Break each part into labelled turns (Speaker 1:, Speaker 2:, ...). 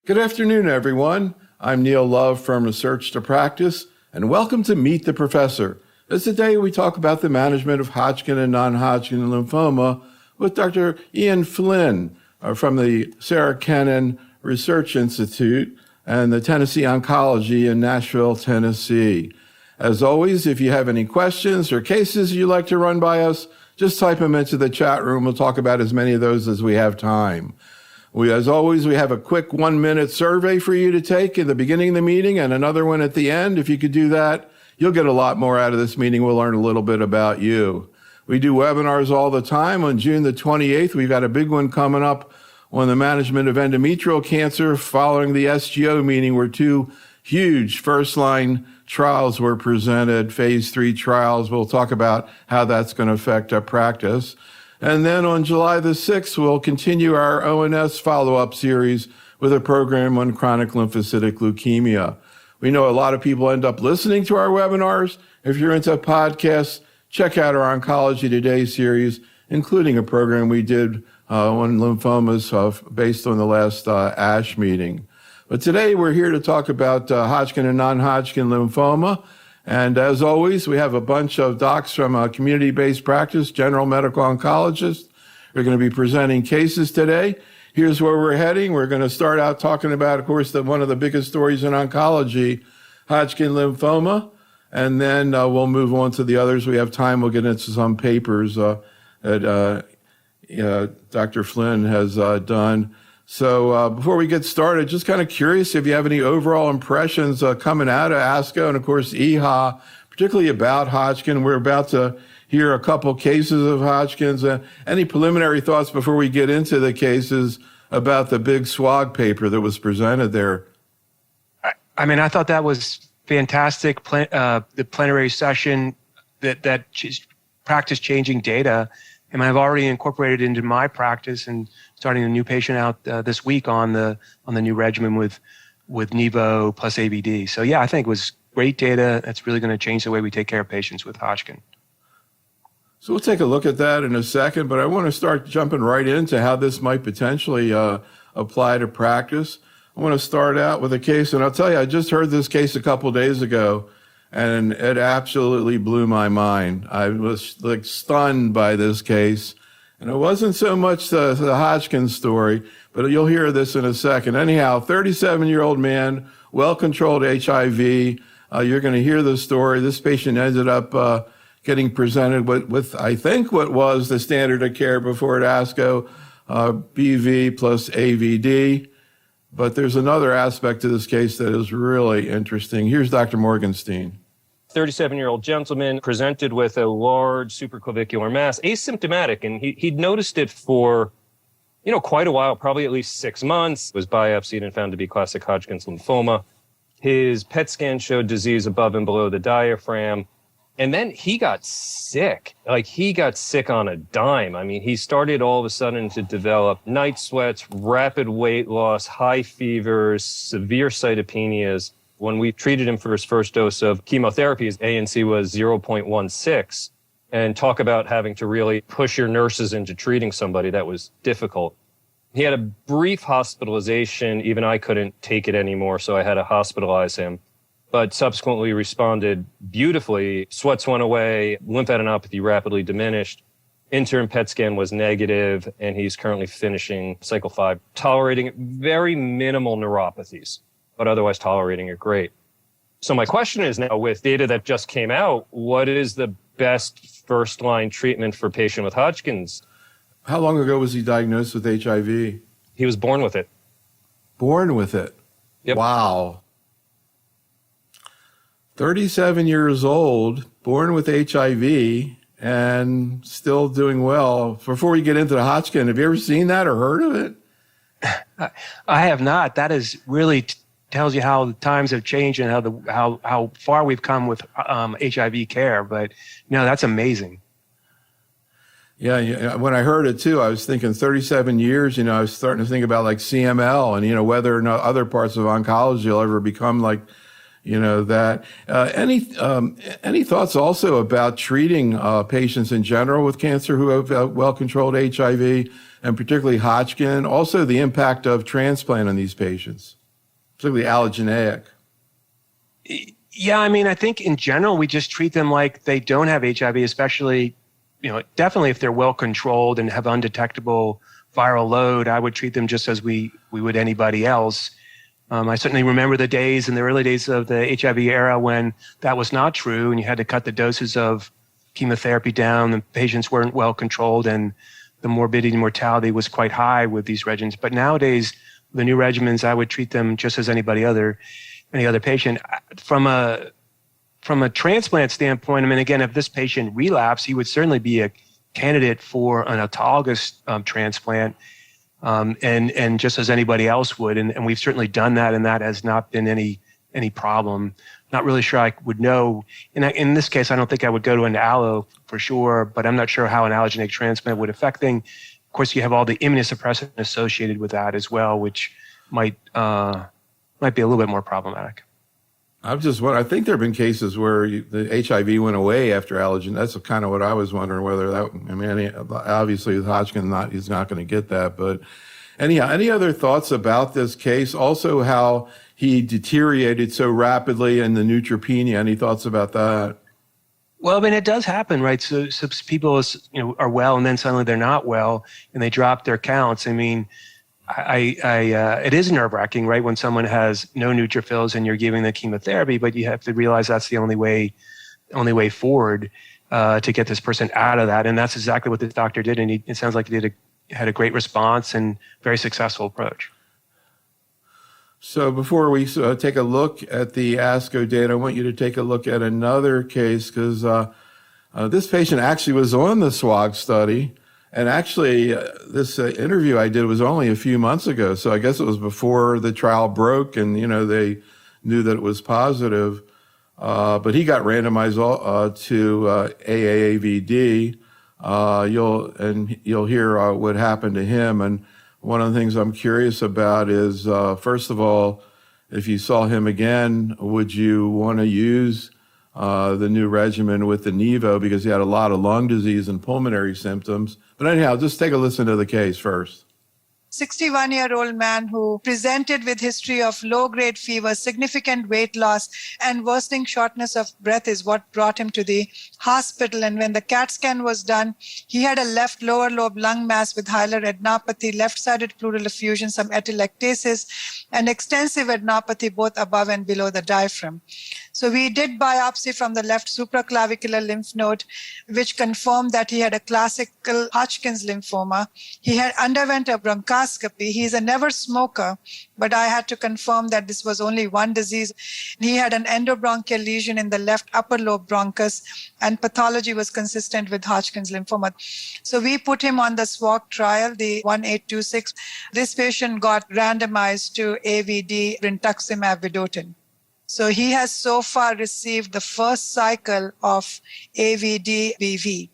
Speaker 1: Good afternoon, everyone. I'm Neil Love from Research to Practice, and welcome to Meet the Professor. As today we talk about the management of Hodgkin and non-Hodgkin lymphoma with Dr. Ian Flinn from the Sarah Kennan Research Institute and the Tennessee Oncology in Nashville, Tennessee. As always, if you have any questions or cases you'd like to run by us, just type them into the chat room. We'll talk about as many of those as we have time. As always, we have a quick 1-minute survey for you to take at the beginning of the meeting and another one at the end. If you could do that, you'll get a lot more out of this meeting. We'll learn a little bit about you. We do webinars all the time. On June the 28th, we've got a big one coming up on the management of endometrial cancer following the SGO meeting where 2 huge first-line trials were presented, phase 3 trials. We'll talk about how that's going to affect our practice. And then on July the 6th, we'll continue our ONS follow-up series with a program on chronic lymphocytic leukemia. We know a lot of people end up listening to our webinars. If you're into podcasts, check out our Oncology Today series, including a program we did on lymphomas based on the last ASH meeting. But today we're here to talk about Hodgkin and non-Hodgkin lymphoma. And as always, we have a bunch of docs from a community-based practice, general medical oncologists. We're going to be presenting cases today. Here's where we're heading. We're going to start out talking about, of course, one of the biggest stories in oncology, Hodgkin lymphoma. And then we'll move on to the others. We have time. We'll get into some papers that Dr. Flinn has done. So before we get started, just kind of curious if you have any overall impressions coming out of ASCO and, of course, EHA, particularly about Hodgkin. We're about to hear a couple cases of Hodgkin's. Any preliminary thoughts before we get into the cases about the big SWOG paper that was presented there?
Speaker 2: I mean, I thought that was fantastic. The plenary session that practice-changing data. I mean, I've already incorporated it into my practice and starting a new patient out this week on the new regimen with Nivo plus AVD. So yeah, I think it was great data. That's really going to change the way we take care of patients with Hodgkin.
Speaker 1: So we'll take a look at that in a second, but I want to start jumping right into how this might potentially apply to practice. I want to start out with a case, and I'll tell you, I just heard this case a couple days ago, and it absolutely blew my mind. I was like stunned by this case. And it wasn't so much the Hodgkin story, but you'll hear this in a second. Anyhow, 37-year-old man, well-controlled HIV. You're going to hear the story. This patient ended up getting presented with, I think, what was the standard of care before at ASCO, BV plus AVD. But there's another aspect to this case that is really interesting. Here's Dr. Morgenstein.
Speaker 3: 37-year-old gentleman presented with a large supraclavicular mass, asymptomatic, and he'd noticed it for, quite a while, probably at least 6 months. Was biopsied and found to be classic Hodgkin's lymphoma. His PET scan showed disease above and below the diaphragm. And then he got sick. He got sick on a dime. I mean, he started all of a sudden to develop night sweats, rapid weight loss, high fevers, severe cytopenias. When we treated him for his first dose of chemotherapy, his ANC was 0.16. And talk about having to really push your nurses into treating somebody. That was difficult. He had a brief hospitalization. Even I couldn't take it anymore, so I had to hospitalize him. But subsequently responded beautifully. Sweats went away, lymphadenopathy rapidly diminished. Interim PET scan was negative, and he's currently finishing cycle 5, tolerating very minimal neuropathies, but otherwise tolerating it great. So my question is now, with data that just came out, what is the best first-line treatment for a patient with Hodgkin's?
Speaker 1: How long ago was he diagnosed with HIV?
Speaker 3: He was born with it.
Speaker 1: Born with it?
Speaker 3: Yep.
Speaker 1: Wow. 37 years old, born with HIV, and still doing well. Before we get into the Hodgkin, have you ever seen that or heard of it?
Speaker 2: I have not. That is really tells you how the times have changed and how far we've come with HIV care. But that's amazing.
Speaker 1: Yeah. When I heard it too, I was thinking 37 years. I was starting to think about like CML and whether or not other parts of oncology will ever become like that. Any thoughts also about treating patients in general with cancer who have well-controlled HIV, and particularly Hodgkin? Also, the impact of transplant on these patients, particularly allogeneic.
Speaker 2: Yeah, I mean, I think in general, we just treat them like they don't have HIV, especially, definitely if they're well controlled and have undetectable viral load. I would treat them just as we would anybody else. I certainly remember the days in the early days of the HIV era when that was not true, and you had to cut the doses of chemotherapy down. The patients weren't well controlled, and the morbidity and mortality was quite high with these regimens. But nowadays, the new regimens, I would treat them just as any other patient. From a transplant standpoint, I mean, again, if this patient relapsed, he would certainly be a candidate for an autologous transplant, and just as anybody else would. And we've certainly done that, and that has not been any problem. Not really sure I would know. In this case, I don't think I would go to an allo for sure, but I'm not sure how an allogeneic transplant would affect things. Of course, you have all the immunosuppressant associated with that as well, which might be a little bit more problematic.
Speaker 1: I think there have been cases where the HIV went away after allogeneic. That's kind of what I was wondering, whether that, obviously with Hodgkin, he's not going to get that. But anyhow, any other thoughts about this case? Also, how he deteriorated so rapidly and the neutropenia. Any thoughts about that?
Speaker 2: Well, I mean, it does happen, right? So people, are well, and then suddenly they're not well, and they drop their counts. I mean, it is nerve-wracking, right, when someone has no neutrophils and you're giving the chemotherapy, but you have to realize that's the only way forward to get this person out of that. And that's exactly what this doctor did, and it sounds like he had a great response and very successful approach.
Speaker 1: So before we take a look at the ASCO data, I want you to take a look at another case, because this patient actually was on the SWOG study. And actually, this interview I did was only a few months ago. So I guess it was before the trial broke and, they knew that it was positive. But he got randomized to AAVD. You'll hear what happened to him. And one of the things I'm curious about is, first of all, if you saw him again, would you want to use the new regimen with the Nivo, because he had a lot of lung disease and pulmonary symptoms? But anyhow, just take a listen to the case first.
Speaker 4: 61-year-old man who presented with history of low-grade fever, significant weight loss, and worsening shortness of breath is what brought him to the hospital. And when the CAT scan was done, he had a left lower lobe lung mass with hilar adenopathy, left-sided pleural effusion, some atelectasis, and extensive adenopathy both above and below the diaphragm. So we did biopsy from the left supraclavicular lymph node, which confirmed that he had a classical Hodgkin's lymphoma. He had underwent a bronchoscopy. He's a never smoker, but I had to confirm that this was only one disease. He had an endobronchial lesion in the left upper lobe bronchus, and pathology was consistent with Hodgkin's lymphoma. So we put him on the SWOG trial, the 1826. This patient got randomized to AVD brentuximab vedotin. So he has so far received the first cycle of AVD-BV.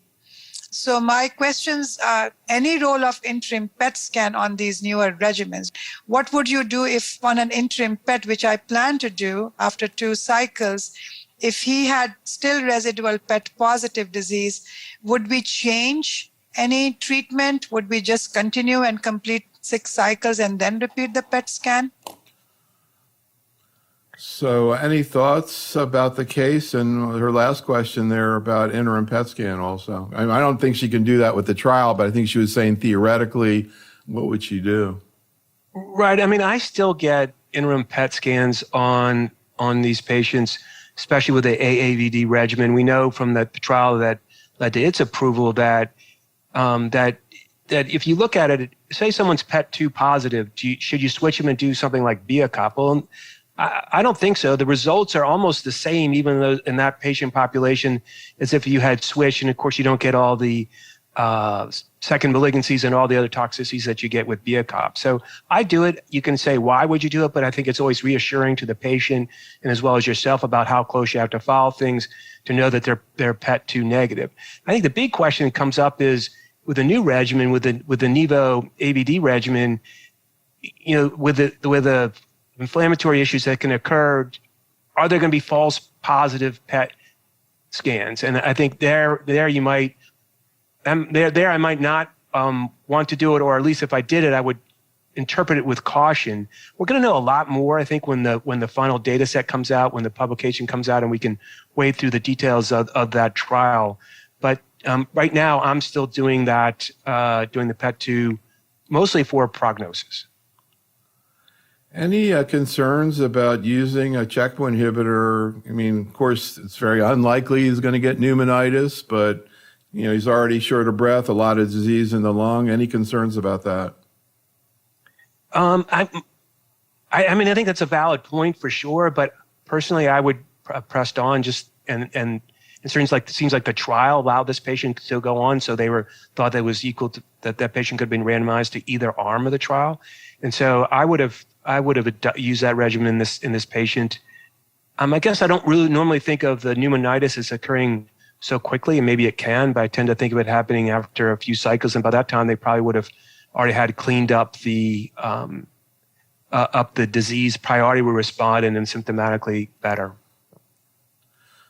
Speaker 4: So my questions are, any role of interim PET scan on these newer regimens? What would you do if on an interim PET, which I plan to do after 2 cycles, if he had still residual PET positive disease, would we change any treatment? Would we just continue and complete 6 cycles and then repeat the PET scan?
Speaker 1: So any thoughts about the case? And her last question there about interim PET scan also. I don't think she can do that with the trial, but I think she was saying theoretically, what would she do?
Speaker 2: Right. I mean, I still get interim PET scans on these patients, especially with the AAVD regimen. We know from the trial that led to its approval that if you look at it, say someone's PET2 positive, should you switch them and do something like Biacop? I don't think so. The results are almost the same, even though in that patient population, as if you had switched. And of course, you don't get all the second malignancies and all the other toxicities that you get with Biacop. So I do it. You can say, why would you do it? But I think it's always reassuring to the patient and as well as yourself about how close you have to follow things to know that they're PET2 negative. I think the big question that comes up is with the new regimen, with the Nivo AVD regimen, with the inflammatory issues that can occur are there going to be false positive PET scans? And I think there you might, there I might not want to do it, or at least if I did it, I would interpret it with caution. We're going to know a lot more, I think, when the final data set comes out, when the publication comes out, and we can wade through the details of that trial. But right now, I'm still doing that, doing the PET2 mostly for prognosis.
Speaker 1: Any concerns about using a checkpoint inhibitor? I mean, of course, it's very unlikely he's going to get pneumonitis, but he's already short of breath, a lot of disease in the lung. Any concerns about that?
Speaker 2: I mean, I think that's a valid point for sure, but personally, I would pressed on just and it seems like the trial allowed this patient to go on, so they thought that was equal to that patient could have been randomized to either arm of the trial, and so I would have used that regimen in this patient. I guess I don't really normally think of the pneumonitis as occurring so quickly, and maybe it can, but I tend to think of it happening after a few cycles, and by that time they probably would have already had cleaned up the disease, priority would respond, and then symptomatically better.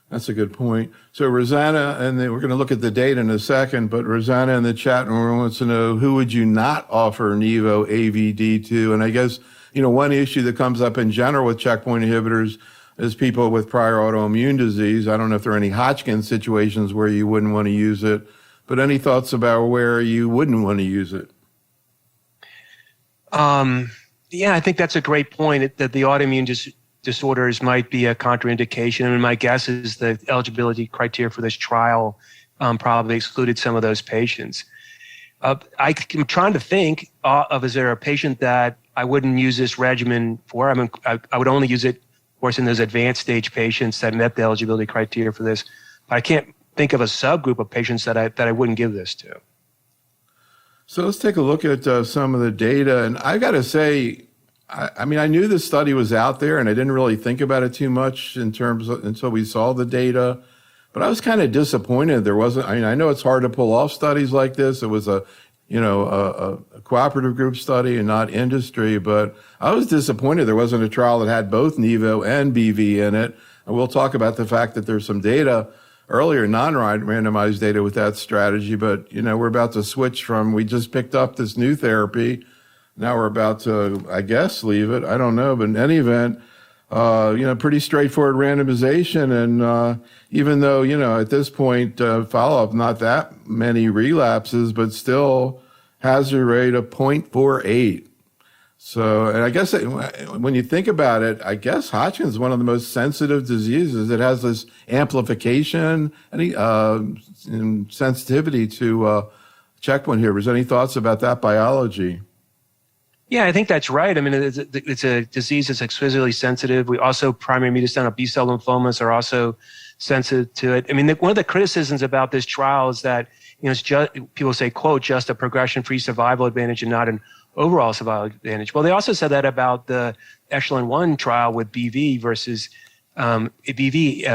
Speaker 1: That's a good point. So Rosanna, and we're going to look at the data in a second, but Rosanna in the chat room wants to know, who would you not offer Nivo AVD to? And I guess, one issue that comes up in general with checkpoint inhibitors is people with prior autoimmune disease. I don't know if there are any Hodgkin situations where you wouldn't want to use it, but any thoughts about where you wouldn't want to use it?
Speaker 2: Yeah, I think that's a great point, that the autoimmune disorders might be a contraindication. And my guess is the eligibility criteria for this trial probably excluded some of those patients. I'm trying to think is there a patient that I wouldn't use this regimen for? I mean, I would only use it, of course, in those advanced stage patients that met the eligibility criteria for this. But I can't think of a subgroup of patients that I wouldn't give this to.
Speaker 1: So let's take a look at some of the data. And I got to say, I mean, I knew this study was out there and I didn't really think about it too much until we saw the data. But I was kind of disappointed there wasn't, I know it's hard to pull off studies like this. It was a cooperative group study and not industry, but I was disappointed there wasn't a trial that had both Nivo and BV in it. And we'll talk about the fact that there's some data earlier, non-randomized data with that strategy, but, we're about to switch we just picked up this new therapy. Now we're about to, I guess, leave it. I don't know, but in any event, pretty straightforward randomization. And even though, at this point, follow-up, not that many relapses, but still hazard rate of 0.48. So, and I guess when you think about it, I guess Hodgkin's is one of the most sensitive diseases. It has this amplification and sensitivity to checkpoint inhibitors. Any thoughts about that biology?
Speaker 2: Yeah, I think that's right. I mean, it's a disease that's exquisitely sensitive. We also, primary mediastinal B-cell lymphomas are also sensitive to it. I mean, one of the criticisms about this trial is that, it's just, people say, quote, just a progression-free survival advantage and not an overall survival advantage. Well, they also said that about the Echelon-1 trial with BV versus AVD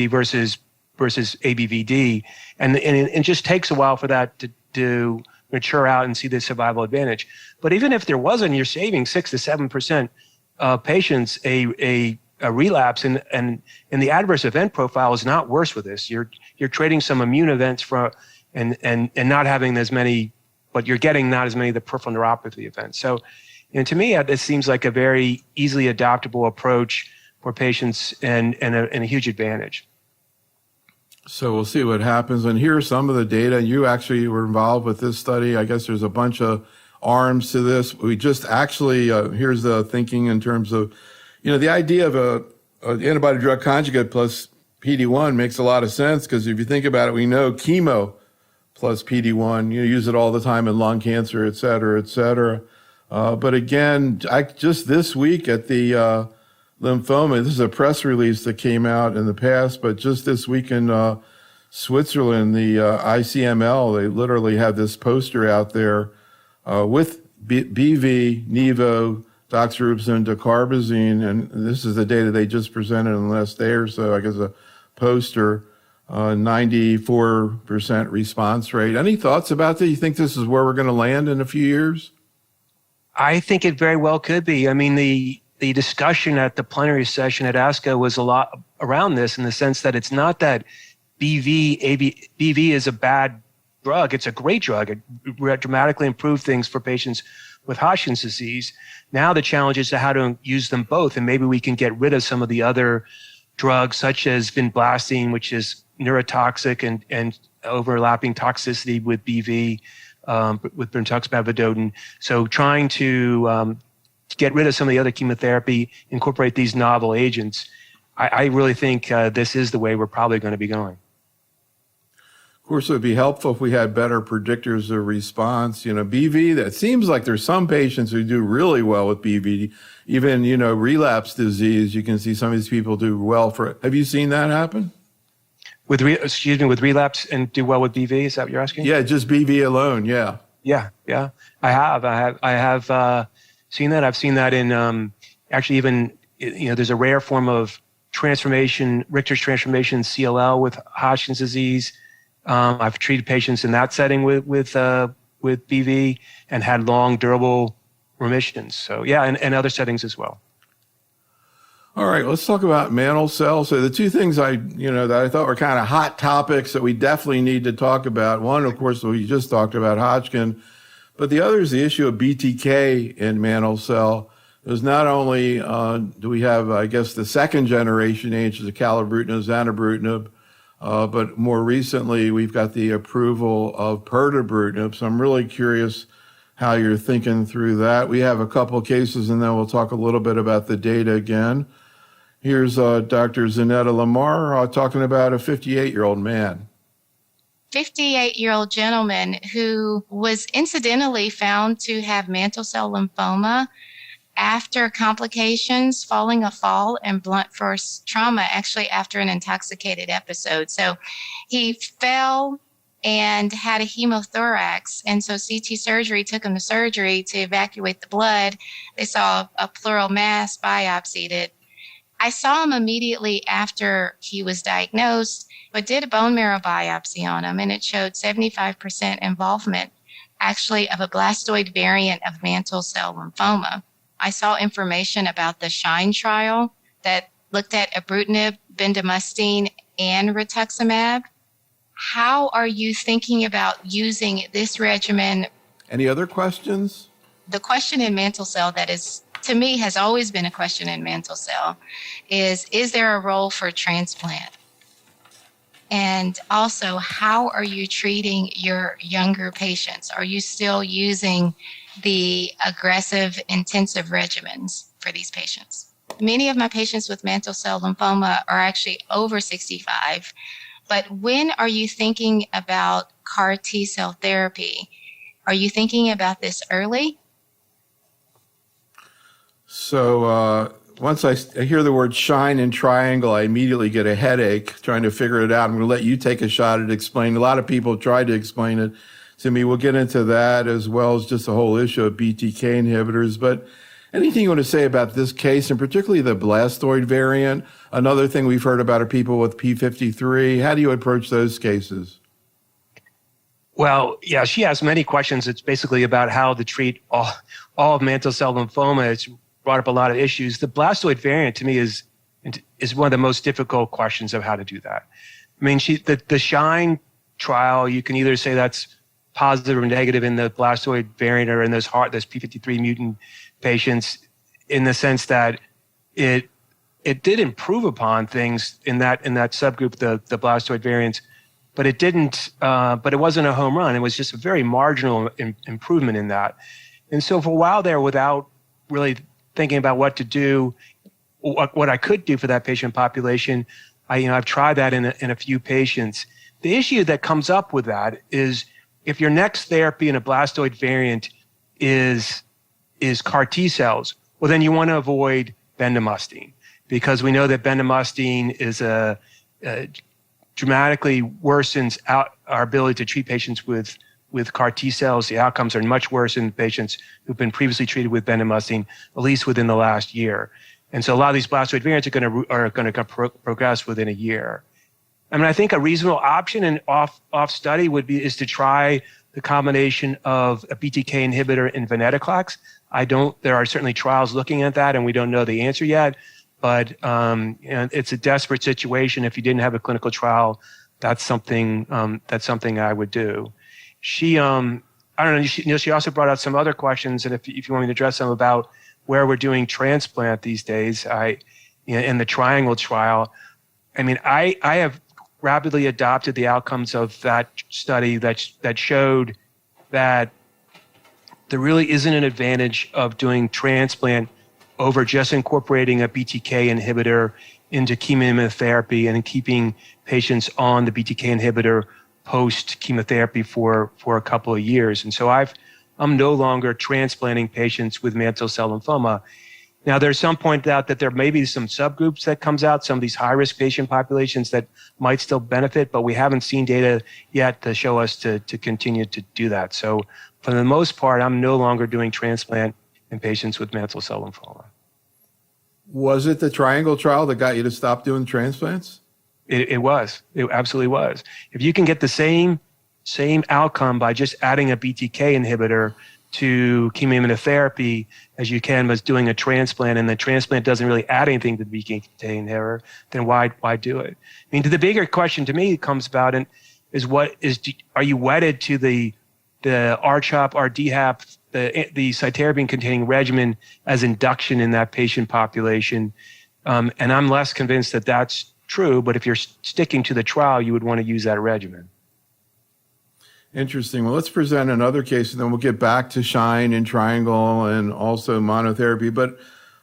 Speaker 2: versus ABVD. And it just takes a while for that to mature out and see the survival advantage. But even if there wasn't, you're saving 6 to 7% of patients a relapse, and the adverse event profile is not worse with this. You're trading some immune events and not having as many, but you're getting not as many of the peripheral neuropathy events. So, to me, this seems like a very easily adoptable approach for patients and a huge advantage.
Speaker 1: So we'll see what happens. And here are some of the data. You actually were involved with this study. I guess there's a bunch of arms to this. We just actually, here's the thinking in terms of, the idea of an antibody drug conjugate plus PD-1 makes a lot of sense, because if you think about it, we know chemo plus PD-1, you use it all the time in lung cancer, et cetera, et cetera. But again, just this week at the lymphoma, this is a press release that came out in the past, but just this week in Switzerland, the ICML, they literally had this poster out there with BV, Nivo, doxorubicin, dacarbazine, and this is the data they just presented in the last day or so. I guess a poster, 94% response rate. Any thoughts about that? You think this is where we're going to land in a few years?
Speaker 2: I think it very well could be. I mean, the discussion at the plenary session at ASCO was a lot around this, in the sense that it's not that BV is a bad drug. It's a great drug. It dramatically improved things for patients with Hodgkin's disease. Now the challenge is how to use them both, and maybe we can get rid of some of the other drugs, such as vinblastine, which is neurotoxic and overlapping toxicity with BV, with brentuximab vedotin. So trying to get rid of some of the other chemotherapy, incorporate these novel agents, I really think this is the way we're probably going to be going.
Speaker 1: Of course, it would be helpful if we had better predictors of response. BV, that seems like there's some patients who do really well with BV. Even, relapse disease, you can see some of these people do well for it. Have you seen that happen?
Speaker 2: With relapse and do well with BV? Is that what you're asking?
Speaker 1: Yeah, just BV alone, yeah.
Speaker 2: Yeah. I have seen that. I've seen that in actually even, there's a rare form of transformation, Richter's transformation, CLL with Hodgkin's disease. I've treated patients in that setting with BV and had long, durable remissions. So yeah, and other settings as well.
Speaker 1: All right, let's talk about mantle cell. So the two things that I thought were kind of hot topics that we definitely need to talk about. One, of course, we just talked about Hodgkin, but the other is the issue of BTK in mantle cell. There's not only do we have, I guess, the second generation agents, acalabrutinib, zanubrutinib, but more recently, we've got the approval of pirtobrutinib. So I'm really curious how you're thinking through that. We have a couple of cases, and then we'll talk a little bit about the data again. Here's Dr. Zanetta Lamar talking about a 58-year-old man.
Speaker 5: 58-year-old gentleman who was incidentally found to have mantle cell lymphoma after complications, following a fall and blunt force trauma, actually after an intoxicated episode. So he fell and had a hemothorax. And so CT surgery took him to surgery to evacuate the blood. They saw a pleural mass, biopsied it. I saw him immediately after he was diagnosed, but did a bone marrow biopsy on him, and it showed 75% involvement, actually, of a blastoid variant of mantle cell lymphoma. I saw information about the SHINE trial that looked at ibrutinib, bendamustine, and rituximab. How are you thinking about using this regimen?
Speaker 1: Any other questions?
Speaker 5: The question in mantle cell that is, to me, has always been a question in mantle cell is there a role for transplant? And also, how are you treating your younger patients? Are you still using the aggressive, intensive regimens for these patients? Many of my patients with mantle cell lymphoma are actually over 65. But when are you thinking about CAR T cell therapy? Are you thinking about this early?
Speaker 1: So once I hear the word SHINE and triangle, I immediately get a headache trying to figure it out. I'm going to let you take a shot at explaining. A lot of people have tried to explain it to me. We'll get into that as well as just the whole issue of BTK inhibitors. But anything you want to say about this case, and particularly the blastoid variant? Another thing we've heard about are people with P53. How do you approach those cases?
Speaker 2: Well, yeah, she has many questions. It's basically about how to treat all of mantle cell lymphoma. It's brought up a lot of issues. The blastoid variant, to me, is one of the most difficult questions of how to do that. I mean, the SHINE trial, you can either say that's positive or negative in the blastoid variant or in those P53 mutant patients, in the sense that it did improve upon things in that subgroup, the blastoid variants, but it didn't. But it wasn't a home run. It was just a very marginal improvement in that. And so for a while there, without really thinking about what to do, what I could do for that patient population, I've tried that in a few patients. The issue that comes up with that is if your next therapy in a blastoid variant is CAR T cells, well, then you want to avoid bendamustine, because we know that bendamustine is dramatically worsens out our ability to treat patients with CAR T cells. The outcomes are much worse in patients who've been previously treated with bendamustine, at least within the last year. And so a lot of these blastoid variants are going to progress within a year. I mean, I think a reasonable option and off study is to try the combination of a BTK inhibitor and venetoclax. There are certainly trials looking at that, and we don't know the answer yet. But it's a desperate situation. If you didn't have a clinical trial, that's something I would do. She, I don't know. She also brought out some other questions, and if you want me to address them about where we're doing transplant these days, in the Triangle trial. I mean, I have rapidly adopted the outcomes of that study that showed that there really isn't an advantage of doing transplant over just incorporating a BTK inhibitor into chemoimmunotherapy and keeping patients on the BTK inhibitor post chemotherapy for a couple of years. And so I'm no longer transplanting patients with mantle cell lymphoma. Now, there's some point out that there may be some subgroups that comes out, some of these high-risk patient populations that might still benefit, but we haven't seen data yet to show us to continue to do that. So for the most part, I'm no longer doing transplant in patients with mantle cell lymphoma.
Speaker 1: Was it the Triangle trial that got you to stop doing transplants?
Speaker 2: It was. It absolutely was. If you can get the same outcome by just adding a BTK inhibitor to chemoimmunotherapy as you can was doing a transplant, and the transplant doesn't really add anything to the BTK inhibitor, then why do it? I mean, the bigger question to me comes about is are you wedded to the R-CHOP, R-DHAP, the cytarabine-containing regimen as induction in that patient population? And I'm less convinced that that's true, but if you're sticking to the trial, you would want to use that regimen.
Speaker 1: Interesting. Well, let's present another case, and then we'll get back to SHINE and Triangle and also monotherapy. But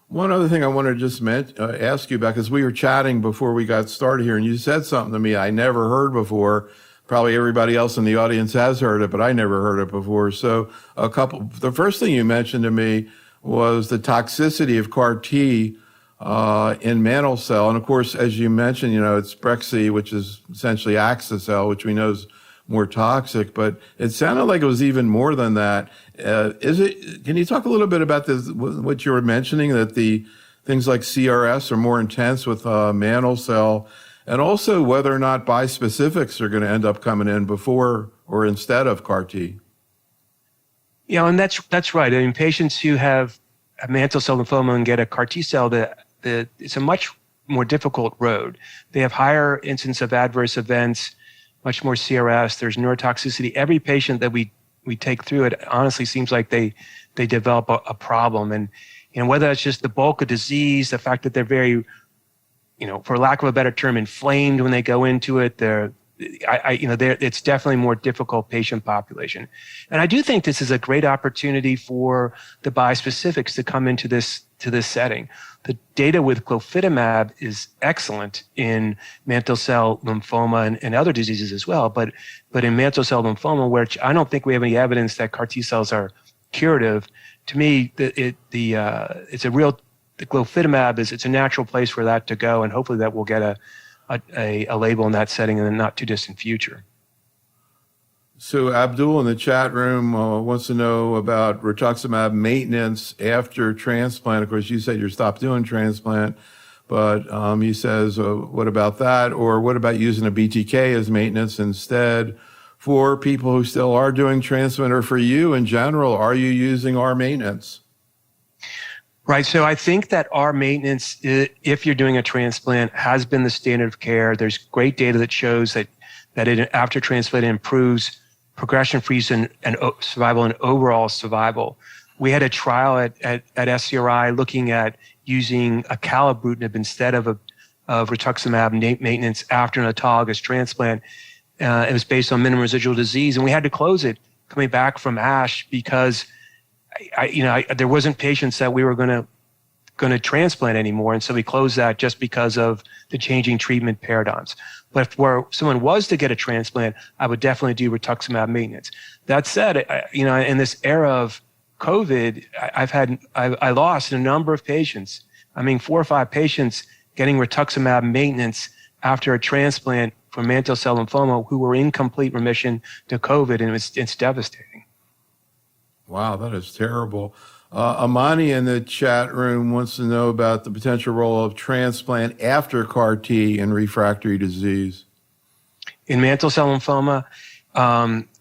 Speaker 1: one other thing I want to just ask you about, because we were chatting before we got started here, and you said something to me I never heard before. Probably everybody else in the audience has heard it, but I never heard it before. So the first thing you mentioned to me was the toxicity of CAR T in mantle cell. And of course, as you mentioned, it's Brexy, which is essentially axicell, which we know is more toxic, but it sounded like it was even more than that. Can you talk a little bit about this, what you were mentioning, that the things like CRS are more intense with mantle cell, and also whether or not bispecifics are going to end up coming in before or instead of CAR T?
Speaker 2: Yeah, and that's right. I mean, patients who have a mantle cell lymphoma and get a CAR T cell, it's a much more difficult road. They have higher incidence of adverse events, much more CRS. There's neurotoxicity. Every patient that we take through it honestly seems like they develop a problem. And whether it's just the bulk of disease, the fact that they're very, for lack of a better term, inflamed when they go into it, it's definitely more difficult patient population. And I do think this is a great opportunity for the bispecifics to come into this setting. The data with glofitamab is excellent in mantle cell lymphoma and other diseases as well, but in mantle cell lymphoma, which I don't think we have any evidence that CAR T cells are curative, to me, the glofitamab it's a natural place for that to go, and hopefully that will get a label in that setting in the not too distant future.
Speaker 1: So Abdul in the chat room wants to know about rituximab maintenance after transplant. Of course, you said you stopped doing transplant, but he says, what about that? Or what about using a BTK as maintenance instead for people who still are doing transplant, or for you in general, are you using R maintenance?
Speaker 2: Right. So I think that R maintenance, if you're doing a transplant, has been the standard of care. There's great data that shows that after transplant it improves progression-free and survival and overall survival. We had a trial at SCRI looking at using acalabrutinib instead of rituximab maintenance after an autologous transplant. It was based on minimum residual disease, and we had to close it coming back from ASH because there wasn't patients that we were going to transplant anymore, and so we closed that just because of the changing treatment paradigms. But if someone was to get a transplant, I would definitely do rituximab maintenance. That said, in this era of COVID, I lost a number of patients. 4 or 5 patients getting rituximab maintenance after a transplant for mantle cell lymphoma who were in complete remission to COVID, and it's devastating.
Speaker 1: Wow, that is terrible. Amani in the chat room wants to know about the potential role of transplant after CAR T in refractory disease.
Speaker 2: In mantle cell lymphoma,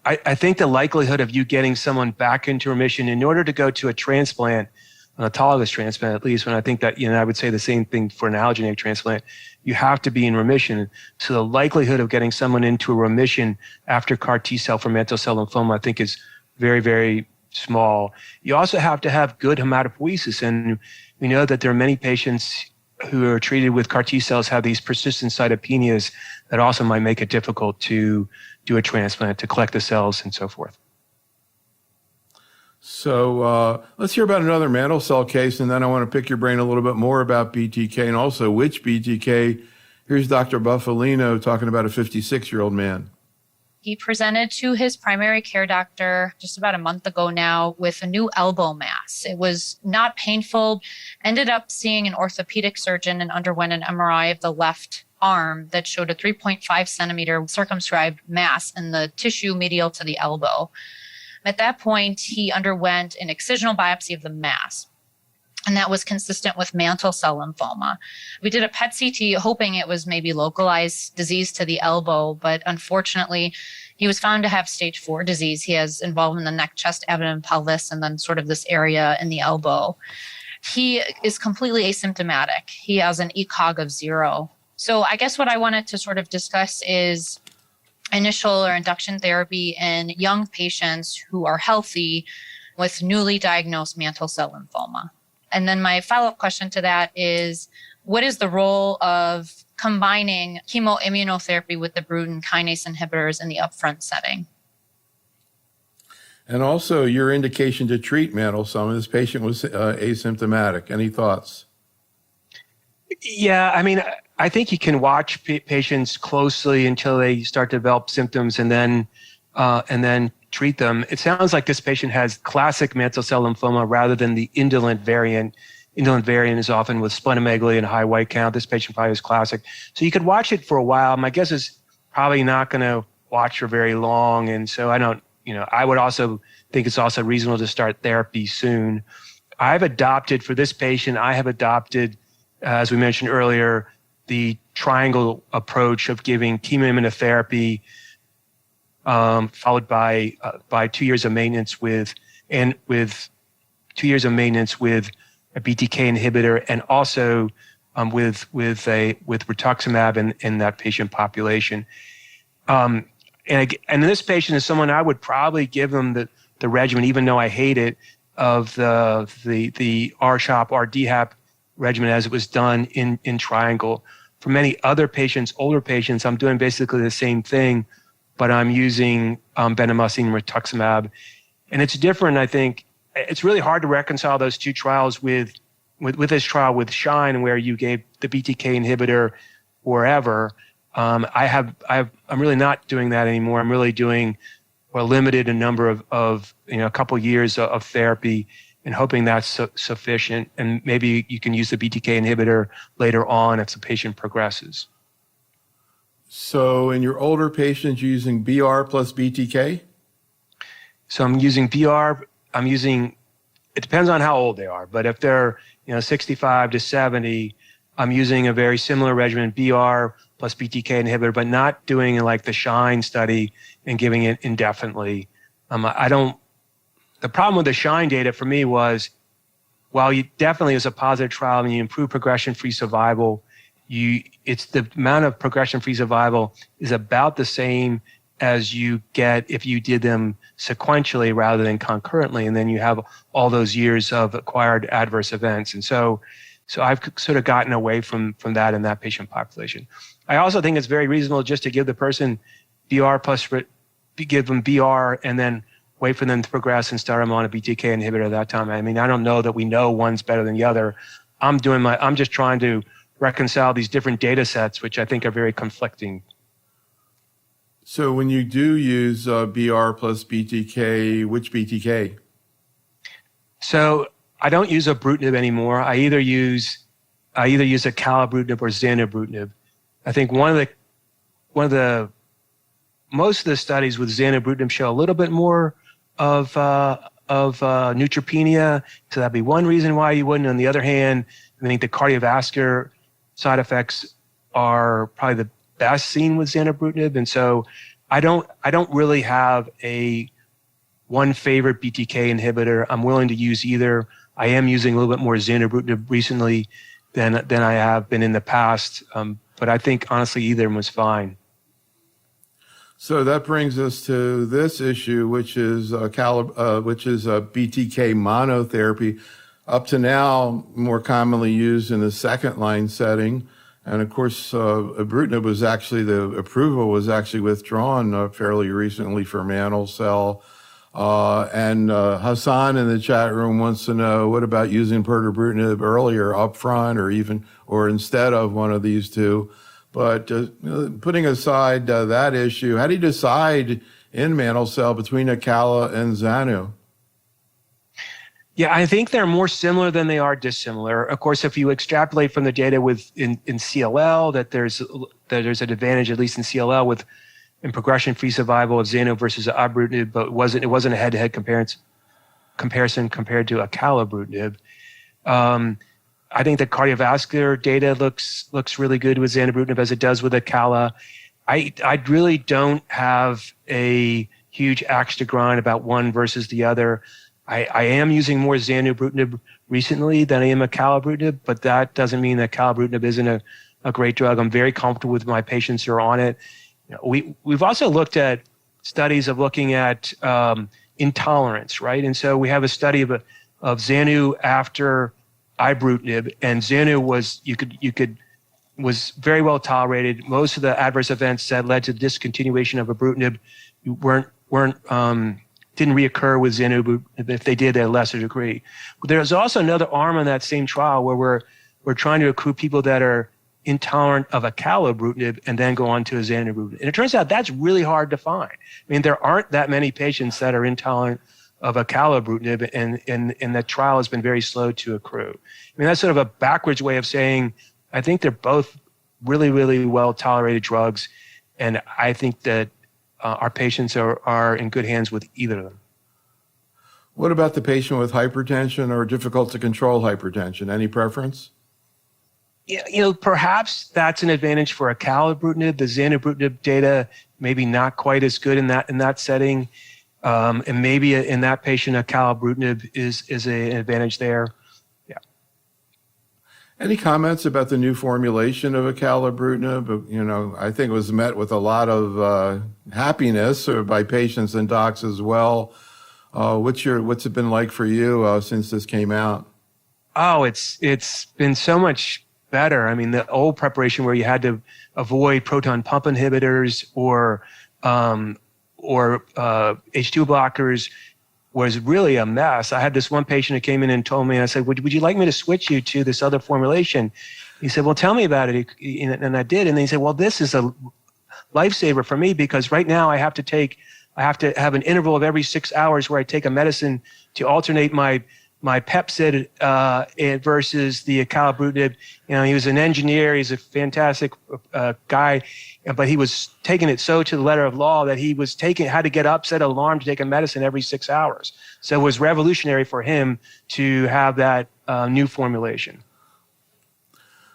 Speaker 2: I think the likelihood of you getting someone back into remission in order to go to a transplant, an autologous transplant, at least, when I think that, I would say the same thing for an allogeneic transplant, you have to be in remission. So the likelihood of getting someone into a remission after CAR T-cell for mantle cell lymphoma, I think, is very, very small. You also have to have good hematopoiesis. And we know that there are many patients who are treated with CAR T-cells have these persistent cytopenias that also might make it difficult to do a transplant, to collect the cells and so forth.
Speaker 1: So let's hear about another mantle cell case, and then I want to pick your brain a little bit more about BTK and also which BTK. Here's Dr. Buffalino talking about a 56-year-old man.
Speaker 6: He presented to his primary care doctor just about a month ago now with a new elbow mass. It was not painful, ended up seeing an orthopedic surgeon and underwent an MRI of the left arm that showed a 3.5 centimeter circumscribed mass in the tissue medial to the elbow. At that point, he underwent an excisional biopsy of the mass, and that was consistent with mantle cell lymphoma. We did a PET CT hoping it was maybe localized disease to the elbow, but unfortunately, he was found to have stage 4 disease. He has involvement in the neck, chest, abdomen, pelvis, and then sort of this area in the elbow. He is completely asymptomatic. He has an ECOG of 0. So I guess what I wanted to sort of discuss is initial or induction therapy in young patients who are healthy with newly diagnosed mantle cell lymphoma. And then my follow-up question to that is, what is the role of combining chemoimmunotherapy with the Bruton kinase inhibitors in the upfront setting?
Speaker 1: And also your indication to treat mantle cell. This patient was asymptomatic. Any thoughts?
Speaker 2: Yeah, I mean, I think you can watch patients closely until they start to develop symptoms and then treat them. It sounds like this patient has classic mantle cell lymphoma rather than the indolent variant. Indolent variant is often with splenomegaly and high white count. This patient probably is classic. So you could watch it for a while. My guess is probably not going to watch for very long. And so I would also think it's also reasonable to start therapy soon. For this patient, I have adopted, as we mentioned earlier, the triangle approach of giving chemoimmunotherapy followed by 2 years of maintenance with 2 years of maintenance with a BTK inhibitor, and also with rituximab in that patient population. And this patient is someone I would probably give them the regimen, even though I hate it, of the R-CHOP, R-DHAP regimen as it was done in Triangle. For many other patients, older patients, I'm doing basically the same thing, but I'm using bendamustine rituximab. And it's different, I think. It's really hard to reconcile those two trials with this trial with SHINE, where you gave the BTK inhibitor wherever. I'm really not doing that anymore. I'm really doing a limited number of a couple years of therapy, and hoping that's sufficient. And maybe you can use the BTK inhibitor later on if the patient progresses.
Speaker 1: So in your older patients, you're using BR plus BTK?
Speaker 2: So I'm using BR. It depends on how old they are, but if they're 65 to 70, I'm using a very similar regimen, BR plus BTK inhibitor, but not doing like the SHINE study and giving it indefinitely. The problem with the SHINE data for me was, while you definitely is a positive trial and you improve progression-free survival, it's the amount of progression-free survival is about the same as you get if you did them sequentially rather than concurrently, and then you have all those years of acquired adverse events. And so I've sort of gotten away from that in that patient population. I also think it's very reasonable just to give the person give them BR and then wait for them to progress and start them on a BTK inhibitor at that time. I mean, I don't know that we know one's better than the other. I'm just trying to reconcile these different data sets, which I think are very conflicting.
Speaker 1: So when you do use BR plus BTK, which BTK? So
Speaker 2: I don't use ibrutinib anymore. I either use a acalabrutinib or zanubrutinib. I think most of the studies with zanubrutinib show a little bit more of neutropenia, so that'd be one reason why you wouldn't. On the other hand, I think the cardiovascular side effects are probably the best seen with zanubrutinib, and so I don't really have a one favorite BTK inhibitor. I'm willing to use either. I am using a little bit more zanubrutinib recently than I have been in the past, but I think honestly either was fine.
Speaker 1: So that brings us to this issue, which is BTK monotherapy, up to now more commonly used in the second line setting. And of course, ibrutinib was actually, the approval was actually withdrawn fairly recently for mantle cell. And Hassan in the chat room wants to know, what about using pirtobrutinib earlier, up front, or instead of one of these two? But putting aside that issue, how do you decide in mantle cell between Acala and Zanu?
Speaker 2: Yeah, I think they're more similar than they are dissimilar. Of course, if you extrapolate from the data in CLL, that there's an advantage, at least in CLL, in progression-free survival of Zanu versus ibrutinib, but it wasn't a head-to-head comparison compared to acalabrutinib. I think the cardiovascular data looks really good with zanubrutinib as it does with Acala. I really don't have a huge axe to grind about one versus the other. I am using more zanubrutinib recently than I am acalabrutinib, but that doesn't mean that acalabrutinib isn't a great drug. I'm very comfortable with my patients who are on it. We've also looked at studies of looking at intolerance, right? And so we have a study of Zanu after ibrutinib, and Zanu was very well tolerated. Most of the adverse events that led to the discontinuation of ibrutinib didn't reoccur with Zanu. If they did, at a lesser degree. But there's also another arm on that same trial where we're trying to accrue people that are intolerant of acalabrutinib and then go on to a zanubrutinib. And it turns out that's really hard to find. I mean, there aren't that many patients that are intolerant of acalabrutinib, and that trial has been very slow to accrue. I mean, that's sort of a backwards way of saying I think they're both really, really well-tolerated drugs, and I think that our patients are in good hands with either of them.
Speaker 1: What about the patient with hypertension or difficult to control hypertension? Any preference?
Speaker 2: Yeah, perhaps that's an advantage for acalabrutinib. The zanubrutinib data maybe not quite as good in that setting, and maybe in that patient, acalabrutinib is an advantage there. Yeah.
Speaker 1: Any comments about the new formulation of acalabrutinib? I think it was met with a lot of happiness by patients and docs as well. What's it been like for you since this came out?
Speaker 2: Oh, it's been so much better. I mean, the old preparation where you had to avoid proton pump inhibitors or H2 blockers was really a mess. I had this one patient who came in and told me, I said, would you like me to switch you to this other formulation? He said, well, tell me about it. And I did. And then he said, well, this is a lifesaver for me because right now I have to have an interval of every 6 hours where I take a medicine to alternate my Pepcid versus the acalabrutinib. He was an engineer. He's a fantastic guy, but he was taking it so to the letter of law that he had to get up, set an alarm to take a medicine every 6 hours. So it was revolutionary for him to have that new formulation.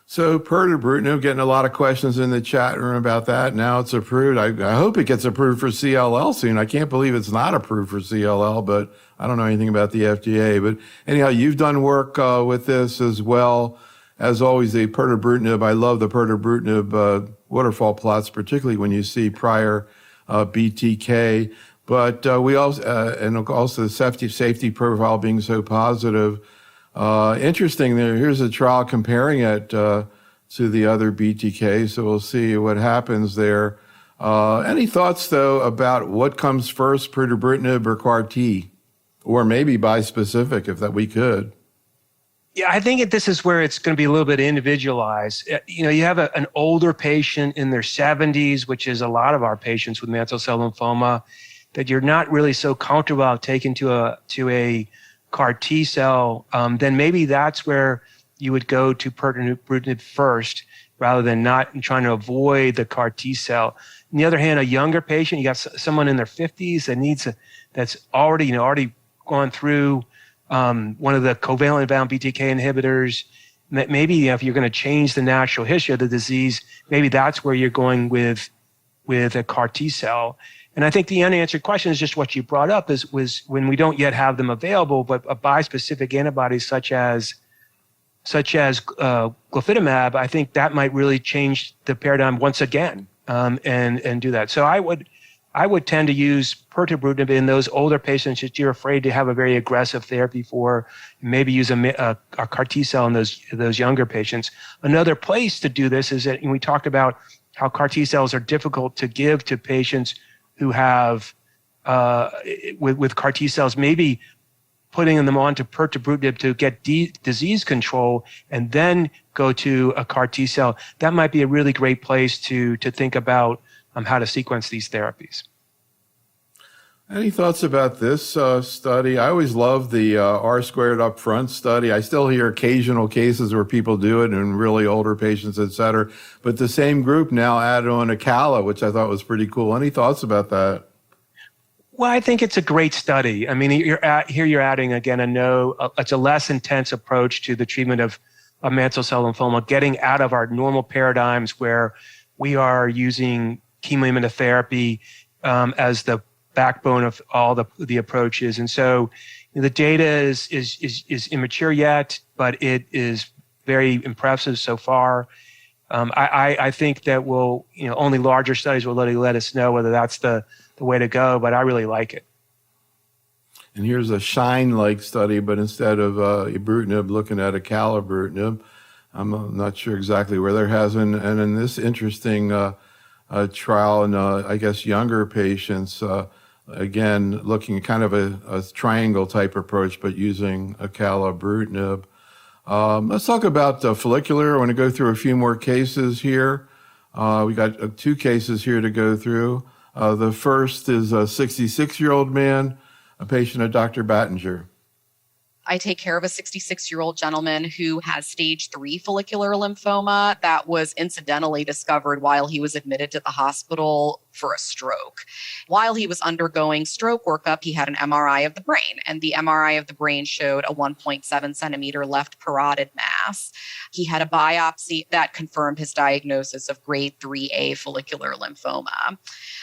Speaker 1: So pirtobrutinib, getting a lot of questions in the chat room about that. Now it's approved. I hope it gets approved for CLL soon. I can't believe it's not approved for CLL, but I don't know anything about the FDA. But anyhow, you've done work with this as well. As always, the pirtobrutinib, I love the pirtobrutinib waterfall plots, particularly when you see prior BTK. But we also, and also the safety profile being so positive. Interesting. Here's a trial comparing it to the other BTK, so we'll see what happens there. Any thoughts, though, about what comes first, pirtobrutinib or CAR-T? Or maybe bispecific, if that we could.
Speaker 2: Yeah, I think this is where it's going to be a little bit individualized. You have an older patient in their 70s, which is a lot of our patients with mantle cell lymphoma, that you're not really so comfortable taking to a CAR T cell, then maybe that's where you would go to pirtobrutinib first, rather than not trying to avoid the CAR T cell. On the other hand, a younger patient, you got someone in their 50s that's already gone through one of the covalent bound BTK inhibitors. Maybe if you're going to change the natural history of the disease, maybe that's where you're going with with a CAR T cell. And I think the unanswered question is just what you brought up was when we don't yet have them available, but a bispecific antibodies such as glofitamab, I think that might really change the paradigm once again, and do that. So I would tend to use pirtobrutinib in those older patients that you're afraid to have a very aggressive therapy for. Maybe use a CAR T cell in those younger patients. Another place to do this is that, and we talked about how CAR T cells are difficult to give to patients who have with CAR T cells, maybe putting them onto pirtobrutinib to get disease control and then go to a CAR T cell. That might be a really great place to think about how to sequence these therapies.
Speaker 1: Any thoughts about this study? I always love the R squared up front study. I still hear occasional cases where people do it in really older patients, et cetera. But the same group now added on Acala, which I thought was pretty cool. Any thoughts about that?
Speaker 2: Well, I think it's a great study. I mean, you're adding again it's a less intense approach to the treatment of mantle cell lymphoma, getting out of our normal paradigms where we are using chemoimmunotherapy as the backbone of all the approaches. And so the data is immature yet, but it is very impressive so far. I think that only larger studies will let us know whether that's the way to go, but I really like it.
Speaker 1: And here's a SHINE-like study, but instead of ibrutinib, looking at acalabrutinib. I'm not sure exactly where there has been. And in this interesting trial in, I guess, younger patients, again, looking at kind of a triangle type approach, but using acalabrutinib. Let's talk about follicular. I want to go through a few more cases here. We got 2 cases here to go through. The first is a 66-year-old man, a patient of Dr. Battinger.
Speaker 7: I take care of a 66-year-old gentleman who has stage 3 follicular lymphoma that was incidentally discovered while he was admitted to the hospital for a stroke. While he was undergoing stroke workup, he had an MRI of the brain, and the MRI of the brain showed a 1.7 centimeter left parotid mass. He had a biopsy that confirmed his diagnosis of grade 3A follicular lymphoma.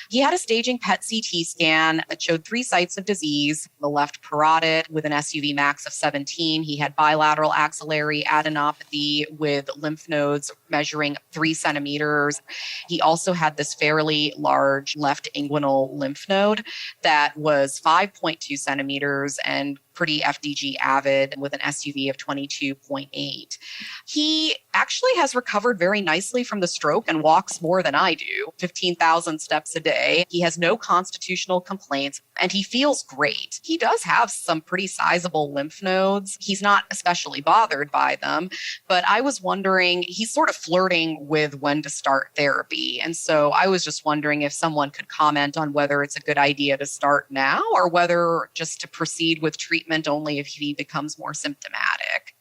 Speaker 7: He had a staging PET CT scan that showed 3 sites of disease, the left parotid with an SUV max of 17. He had bilateral axillary adenopathy with lymph nodes measuring 3 centimeters. He also had this fairly large left inguinal lymph node that was 5.2 centimeters and pretty FDG avid with an SUV of 22.8. He actually has recovered very nicely from the stroke and walks more than I do, 15,000 steps a day. He has no constitutional complaints and he feels great. He does have some pretty sizable lymph nodes. He's not especially bothered by them, but I was wondering, he's sort of flirting with when to start therapy. And so I was just wondering if someone could comment on whether it's a good idea to start now or whether just to proceed with treatment only if he becomes more symptomatic.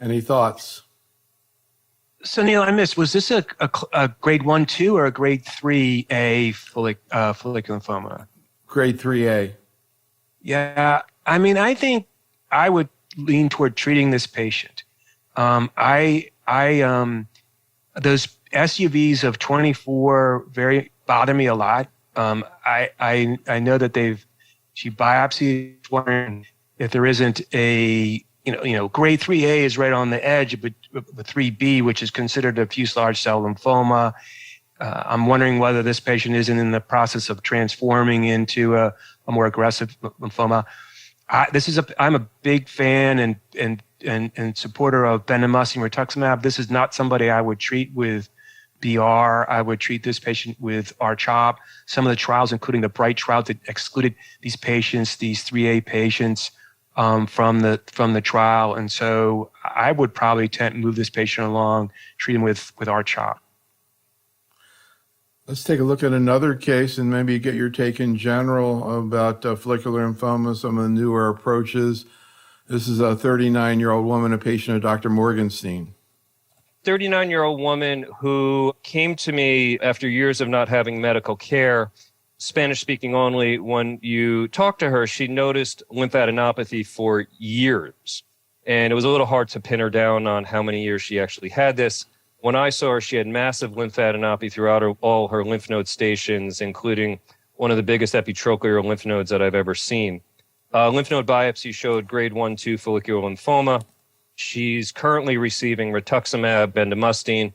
Speaker 1: Any thoughts?
Speaker 2: So Neil, I missed, was this a grade 1-2 or a grade 3A follicular lymphoma?
Speaker 1: Grade 3A.
Speaker 2: Yeah, I mean, I think I would lean toward treating this patient. Those SUVs of 24 very bother me a lot. I know that she biopsied, wondering if there isn't a, grade 3A is right on the edge, but 3B, which is considered a diffuse large cell lymphoma. I'm wondering whether this patient isn't in the process of transforming into a more aggressive lymphoma. I'm a big fan and supporter of bendamustine rituximab. This is not somebody I would treat with BR. I would treat this patient with R-CHOP. Some of the trials, including the BRIGHT trial, that excluded these patients, these 3A patients, from the trial. And so I would probably move this patient along, treat him with R-CHOP.
Speaker 1: Let's take a look at another case and maybe get your take in general about follicular lymphoma, some of the newer approaches. This is a 39-year-old woman, a patient of Dr. Morgenstein.
Speaker 3: 39-year-old woman who came to me after years of not having medical care, Spanish speaking only. When you talked to her, she noticed lymphadenopathy for years. And it was a little hard to pin her down on how many years she actually had this. When I saw her, she had massive lymphadenopathy throughout all her lymph node stations, including one of the biggest epitrochlear lymph nodes that I've ever seen. Lymph node biopsy showed grade 1-2 follicular lymphoma. She's currently receiving rituximab, bendamustine.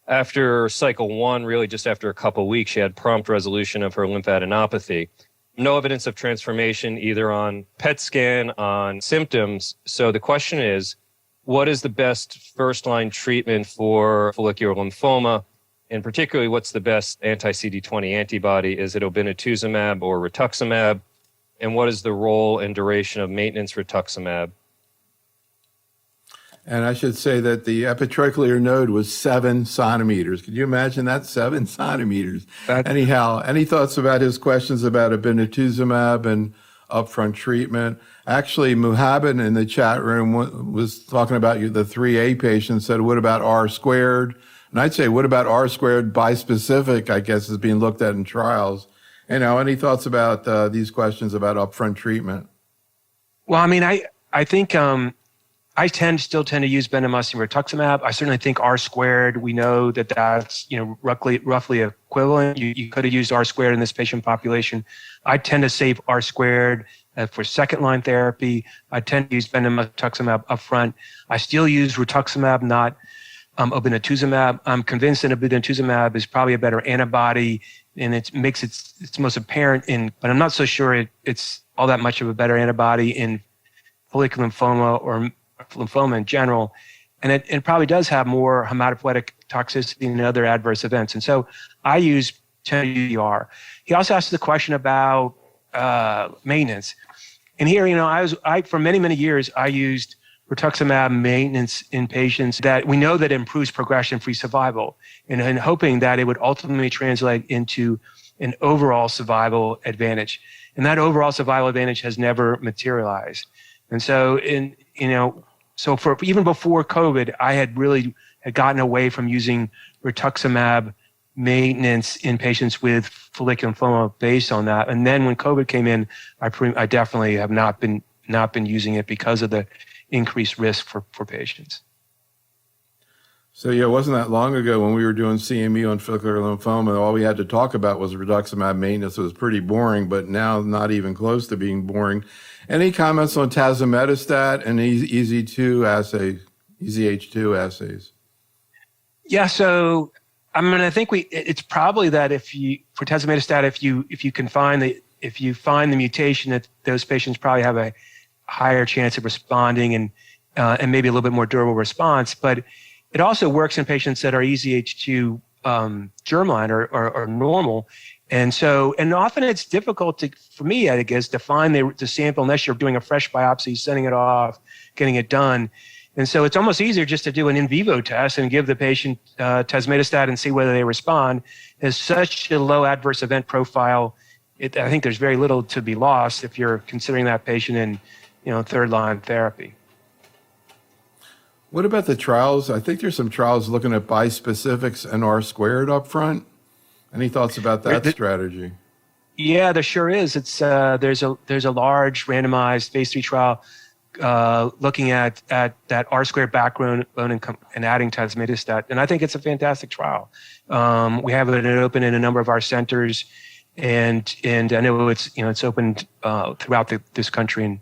Speaker 3: After cycle 1, really just after a couple of weeks, she had prompt resolution of her lymphadenopathy. No evidence of transformation either on PET scan, on symptoms. So the question is, what is the best first-line treatment for follicular lymphoma? And particularly, what's the best anti-CD20 antibody? Is it obinutuzumab or rituximab? And what is the role and duration of maintenance rituximab?
Speaker 1: And I should say that the epitrochlear node was 7 centimeters. Could you imagine that? 7 centimeters. Anyhow, any thoughts about his questions about obinutuzumab and upfront treatment? Actually, Muhammad in the chat room was talking about the 3A patient, said, what about R squared? And I'd say, what about R squared bispecific, I guess, is being looked at in trials. Any thoughts about these questions about upfront treatment?
Speaker 2: Well, I mean, I think I still tend to use bendamustine rituximab. I certainly think R squared, we know that that's, roughly equivalent. You could have used R squared in this patient population. I tend to save R squared for second line therapy. I tend to use bendamustine upfront. I still use rituximab, not obinutuzumab. I'm convinced that obinutuzumab is probably a better antibody, and it makes its most apparent but I'm not so sure it's all that much of a better antibody in follicular lymphoma or lymphoma in general. And it probably does have more hematopoietic toxicity and other adverse events. And so I use TER. He also asked the question about maintenance. And here, I for many, many years, I used rituximab maintenance in patients that we know that improves progression-free survival, and hoping that it would ultimately translate into an overall survival advantage. And that overall survival advantage has never materialized. And so, so for even before COVID, I had gotten away from using rituximab maintenance in patients with follicular lymphoma based on that. And then when COVID came in, I definitely have not been using it because of the increased risk for patients.
Speaker 1: So it wasn't that long ago when we were doing CME on follicular lymphoma, all we had to talk about was rituximab maintenance. It was pretty boring, but now not even close to being boring. Any comments on tazemetostat and EZH2 assays?
Speaker 2: Yeah, so I think it's probably that for tazemetostat, if you find the mutation, that those patients probably have a higher chance of responding and maybe a little bit more durable response. But it also works in patients that are EZH2 germline or normal. And often it's difficult for me, I guess, to find the sample unless you're doing a fresh biopsy, sending it off, getting it done. And so it's almost easier just to do an in vivo test and give the patient tazemetostat and see whether they respond. There's such a low adverse event profile. I think there's very little to be lost if you're considering that patient in third line therapy.
Speaker 1: What about the trials? I think there's some trials looking at bispecifics and R squared up front. Any thoughts about that strategy? Yeah,
Speaker 2: there sure is. It's there's a large randomized phase 3 trial looking at that R squared backbone and adding tazemetostat, and I think it's a fantastic trial. We have it open in a number of our centers, and I know it's opened throughout this country,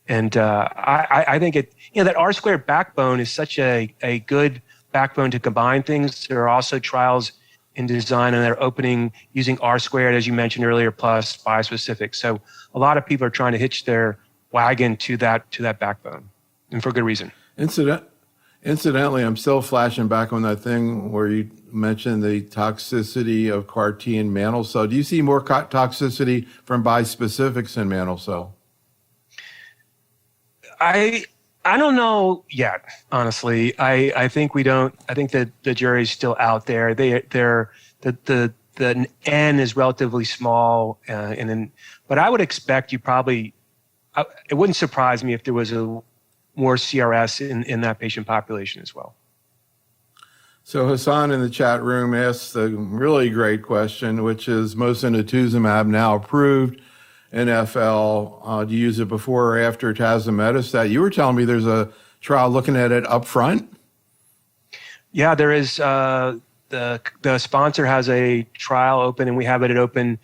Speaker 2: and I think that R squared backbone is such a good backbone to combine things. There are also trials in design, and they're opening using R squared, as you mentioned earlier, plus bispecific. So a lot of people are trying to hitch their wagon to that backbone, and for good reason.
Speaker 1: Incidentally, I'm still flashing back on that thing where you mentioned the toxicity of CAR T in mantle cell. Do you see more toxicity from bispecifics in mantle cell?
Speaker 2: I don't know yet, honestly. I think we don't. I think that the jury's still out there. The N is relatively small, but I would expect you probably. It wouldn't surprise me if there was more CRS in that patient population as well.
Speaker 1: So Hassan in the chat room asks a really great question, which is mosunetuzumab now approved in FL. Do you use it before or after tazemetostat? You were telling me there's a trial looking at it up front?
Speaker 2: Yeah, there is. The sponsor has a trial open, and we have it open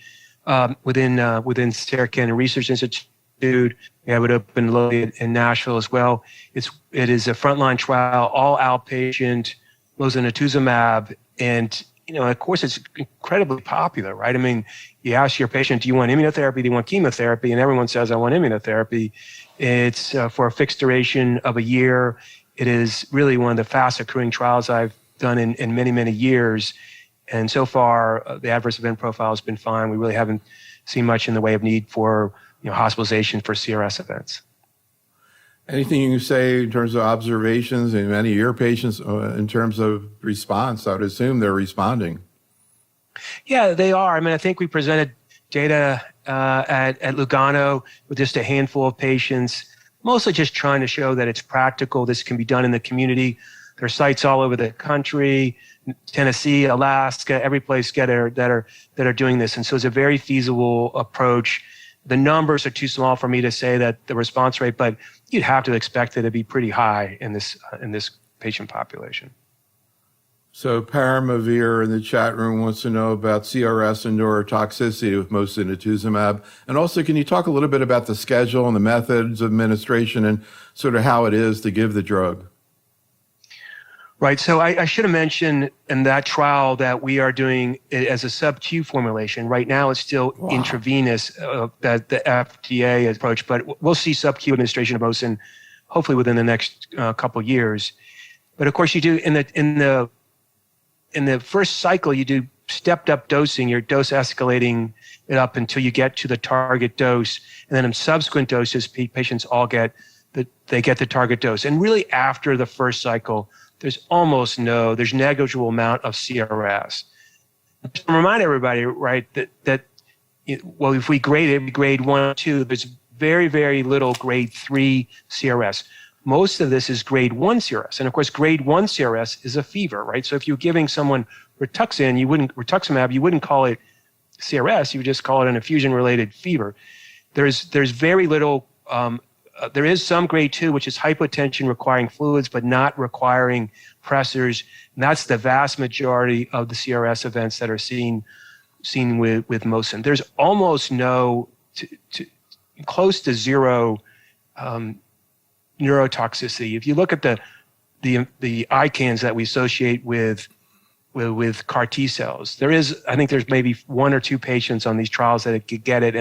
Speaker 2: within Sarah Cannon Research Institute. We have it open locally in Nashville as well. It is a frontline trial, all outpatient, mosunetuzumab, and of course, it's incredibly popular, right? I mean, you ask your patient, do you want immunotherapy? Do you want chemotherapy? And everyone says, I want immunotherapy. It's for a fixed duration of a year. It is really one of the fast accruing trials I've done in many, many years. And so far, the adverse event profile has been fine. We really haven't seen much in the way of need for hospitalization for CRS events.
Speaker 1: Anything you can say in terms of observations in many of your patients in terms of response? I would assume they're responding.
Speaker 2: Yeah, they are. I mean, I think we presented data at Lugano with just a handful of patients, mostly just trying to show that it's practical. This can be done in the community. There are sites all over the country, Tennessee, Alaska, every place that are doing this. And so it's a very feasible approach. The numbers are too small for me to say that the response rate, but you'd have to expect it to be pretty high in this patient population.
Speaker 1: So Paramavir in the chat room wants to know about CRS and neurotoxicity with mosunetuzumab. And also, can you talk a little bit about the schedule and the methods of administration and sort of how it is to give the drug?
Speaker 2: Right. So I should have mentioned in that trial that we are doing it as a sub-Q formulation. Right now, it's still intravenous, that the FDA approach, but we'll see sub-Q administration of mosun hopefully within the next couple of years. But of course, you do in the first cycle, you do stepped up dosing. You're dose escalating it up until you get to the target dose, and then in subsequent doses, patients all get the target dose. And really, after the first cycle, there's negligible amount of CRS. To remind everybody, right, that if we grade it, we grade 1 or 2, there's very, very little grade 3 CRS. Most of this is grade 1 CRS. And of course, grade 1 CRS is a fever, right? So if you're giving someone rituximab, you wouldn't call it CRS, you would just call it an infusion-related fever. There's very little there is some grade 2, which is hypotension requiring fluids, but not requiring pressors. And that's the vast majority of the CRS events that are seen with mosun. There's almost close to zero neurotoxicity. If you look at the ICANS that we associate with CAR T cells, I think there's maybe 1 or 2 patients on these trials that could get it,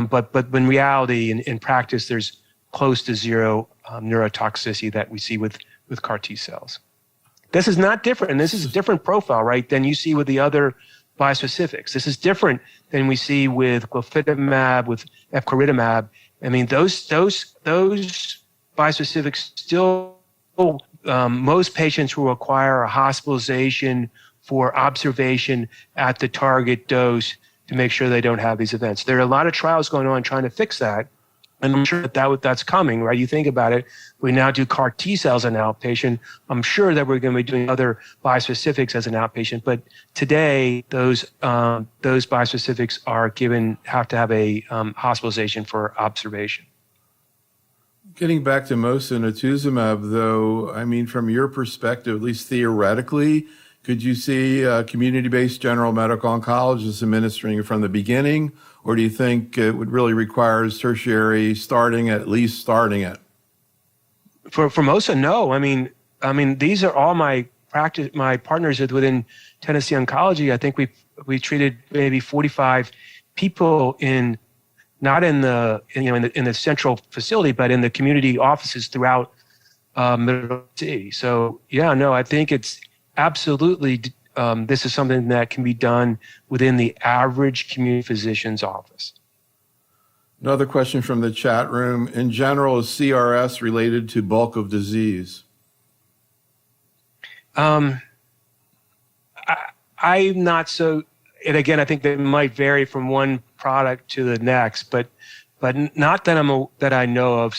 Speaker 2: but in reality, in practice, there's close to zero neurotoxicity that we see with CAR T cells. This is not different, and this is a different profile, right, than you see with the other bispecifics. This is different than we see with glofitamab, with epcoritamab. I mean, those bispecifics still, most patients will require a hospitalization for observation at the target dose to make sure they don't have these events. There are a lot of trials going on trying to fix that, and I'm sure that's coming, right? You think about it, we now do CAR T cells as an outpatient. I'm sure that we're going to be doing other bispecifics as an outpatient, but today those bispecifics have to have a hospitalization for observation.
Speaker 1: Getting back to mosunetuzumab, though, I mean, from your perspective, at least theoretically, could you see community-based general medical oncologists administering it from the beginning, or do you think it would really require tertiary at least starting it?
Speaker 2: For mosun, no. I mean, these are all my partners within Tennessee Oncology. I think we treated maybe 45 people not in the central facility, but in the community offices throughout Middle Tennessee. So yeah, no, I think it's absolutely this is something that can be done within the average community physician's office.
Speaker 1: Another question from the chat room. In general, is CRS related to bulk of disease?
Speaker 2: I'm not so. And again, I think that might vary from one product to the next, but not that I know of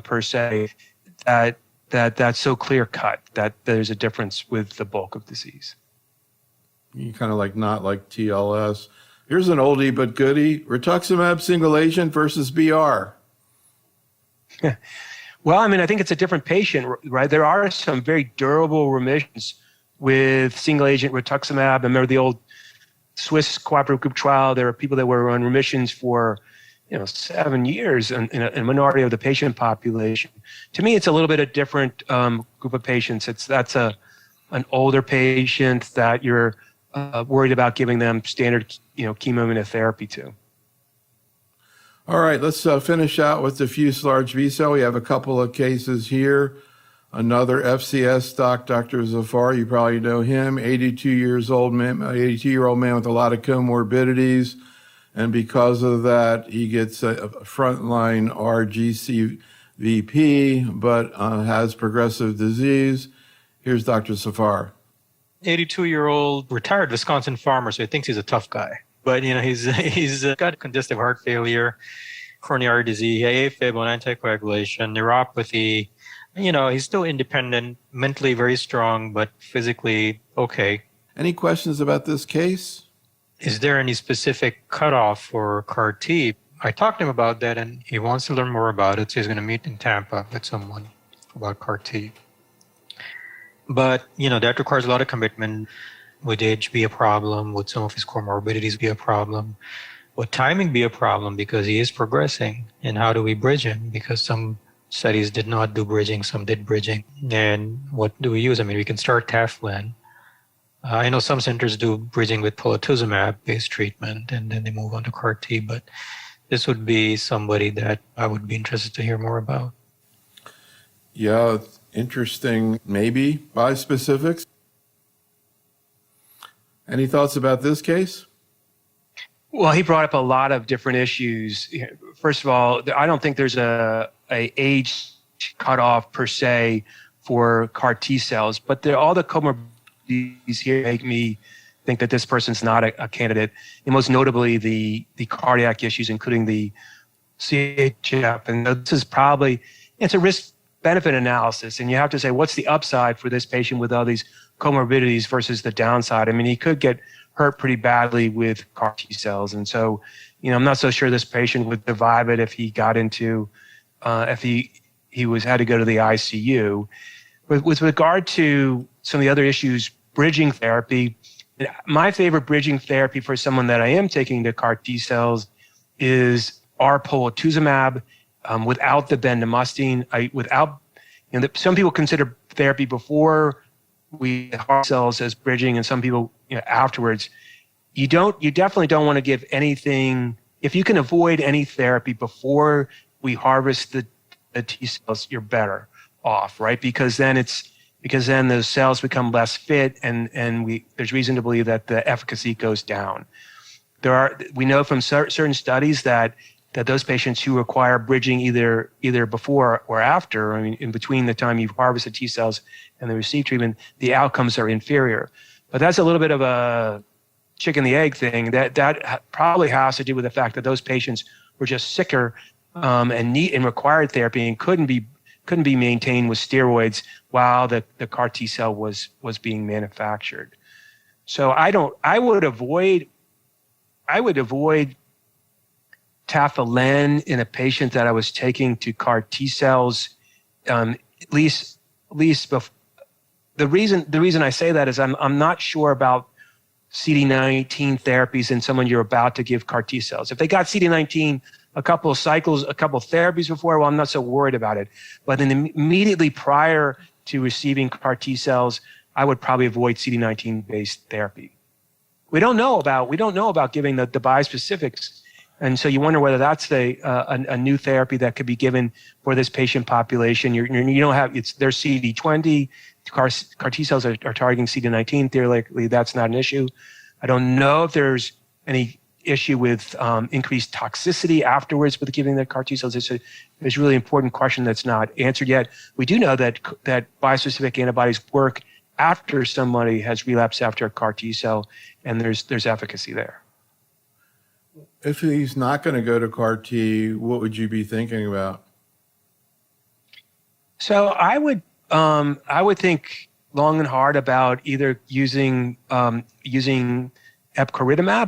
Speaker 2: per se that's so clear cut that there's a difference with the bulk of disease.
Speaker 1: You kind of not like TLS. Here's an oldie but goodie: rituximab single agent versus BR.
Speaker 2: Well, I mean, I think it's a different patient, right? There are some very durable remissions with single agent rituximab. I remember the old Swiss cooperative group trial. There were people that were on remissions for 7 years in a minority of the patient population. To me, it's a little bit a different group of patients. That's an older patient that you're worried about giving them standard chemoimmunotherapy to.
Speaker 1: All right, let's finish out with diffuse large B-cell. We have a couple of cases here. Another FCS doc, Dr. Zafar, you probably know him, 82-year-old man with a lot of comorbidities. And because of that, he gets a frontline RGCVP, but has progressive disease. Here's Dr. Zafar.
Speaker 8: 82-year-old retired Wisconsin farmer, so he thinks he's a tough guy. But, he's got congestive heart failure, coronary disease, AFib on anticoagulation, neuropathy. He's still independent, mentally very strong, but physically okay.
Speaker 1: Any questions about this case?
Speaker 8: Is there any specific cutoff for CAR T? I talked to him about that, and he wants to learn more about it, so he's going to meet in Tampa with someone about CAR T. But, that requires a lot of commitment. Would age be a problem? Would some of his comorbidities be a problem? Would timing be a problem because he is progressing? And how do we bridge him? Because some studies did not do bridging, some did bridging. And what do we use? I mean, we can start Taflan. I know some centers do bridging with polatuzumab-based treatment, and then they move on to CAR T, but this would be somebody that I would be interested to hear more about.
Speaker 1: Yeah, interesting. Maybe bispecifics. Any thoughts about this case?
Speaker 2: Well, he brought up a lot of different issues. First of all, I don't think there's a age cutoff per se for CAR T cells, but all the comorbidities here make me think that this person's not a candidate. And most notably, the cardiac issues, including the CHF. And this is it's a risk-benefit analysis, and you have to say, what's the upside for this patient with all these comorbidities versus the downside? I mean, he could get hurt pretty badly with CAR T cells. And so, I'm not so sure this patient would survive it if he got into, if he had to go to the ICU. With regard to some of the other issues, bridging therapy, my favorite bridging therapy for someone that I am taking to CAR T cells is polatuzumab without the bendamustine. Some people consider therapy before we CAR cells as bridging, and some people afterwards. You definitely don't want to give anything. If you can avoid any therapy before we harvest the T cells, you're better off, right? Because then those cells become less fit, and there's reason to believe that the efficacy goes down. We know from certain studies that those patients who require bridging either before or after, I mean, in between the time you harvest the T cells and they receive treatment, the outcomes are inferior. But that's a little bit of a chicken the egg thing. That probably has to do with the fact that those patients were just sicker and required therapy and couldn't be maintained with steroids while the CAR T cell was being manufactured. So I would avoid tafelen in a patient that I was taking to CAR T cells, at least the reason I say that is I'm not sure about CD19 therapies in someone you're about to give CAR T cells. If they got CD19 a couple of cycles, a couple of therapies before, well, I'm not so worried about it. But immediately prior to receiving CAR T cells, I would probably avoid CD19 based therapy. We don't know about giving the bispecifics. And so you wonder whether that's a new therapy that could be given for this patient population. You don't have, they're CD20, CAR T cells are targeting CD19. Theoretically, that's not an issue. I don't know if there's any issue with increased toxicity afterwards with giving the CAR T cells. It's a really important question that's not answered yet. We do know that bispecific antibodies work after somebody has relapsed after a CAR T cell, and there's efficacy there.
Speaker 1: If he's not going to go to CAR T, what would you be thinking about?
Speaker 2: So I would think long and hard about either using epcoritamab,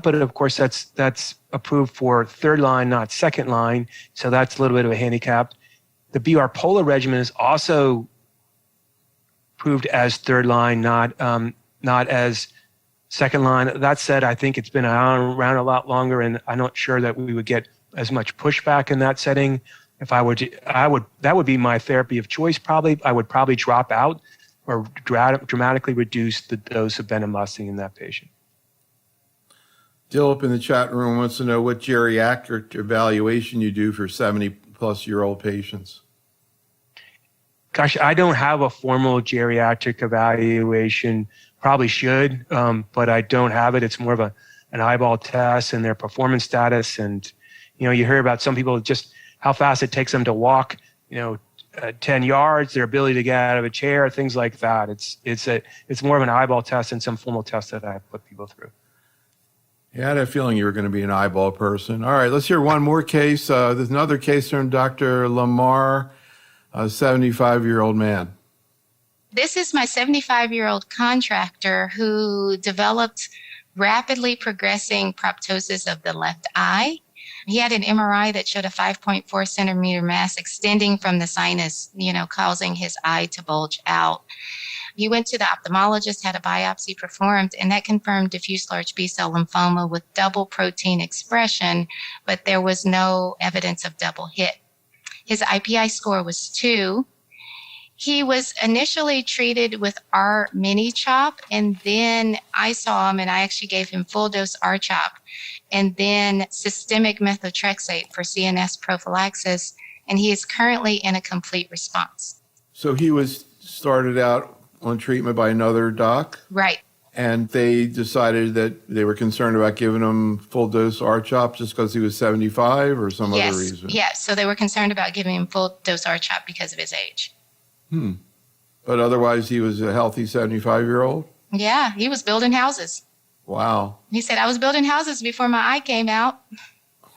Speaker 2: but of course that's approved for third line, not second line. So that's a little bit of a handicap. the BR Pola regimen is also approved as third line, not as second line. That said, I think it's been around a lot longer, and I'm not sure that we would get as much pushback in that setting. If that would be my therapy of choice. Probably, I would probably drop out or dramatically reduce the dose of bendamustine in that patient.
Speaker 1: Dilip in the chat room wants to know what geriatric evaluation you do for 70-plus-year-old patients.
Speaker 2: Gosh, I don't have a formal geriatric evaluation. Probably should, but I don't have it. It's more of an eyeball test and their performance status. And, you hear about some people just how fast it takes them to walk, 10 yards, their ability to get out of a chair, things like that. It's more of an eyeball test than some formal test that I put people through.
Speaker 1: Yeah, I had a feeling you were going to be an eyeball person. All right, let's hear one more case. There's another case from Dr. Lamar, a 75-year-old man.
Speaker 5: This is my 75-year-old contractor who developed rapidly progressing proptosis of the left eye. He had an MRI that showed a 5.4 centimeter mass extending from the sinus, causing his eye to bulge out. He went to the ophthalmologist, had a biopsy performed, and that confirmed diffuse large B-cell lymphoma with double protein expression, but there was no evidence of double hit. His IPI score was 2. He was initially treated with R-mini-CHOP, and then I saw him and I actually gave him full dose R-CHOP and then systemic methotrexate for CNS prophylaxis, and he is currently in a complete response.
Speaker 1: So he was started out on treatment by another doc?
Speaker 5: Right.
Speaker 1: And they decided that they were concerned about giving him full dose R-CHOP just because he was 75 or some other reason?
Speaker 5: Yes, so they were concerned about giving him full dose R-CHOP because of his age.
Speaker 1: But otherwise, he was a healthy 75-year-old?
Speaker 5: Yeah, he was building houses.
Speaker 1: Wow.
Speaker 5: He said, I was building houses before my eye came out.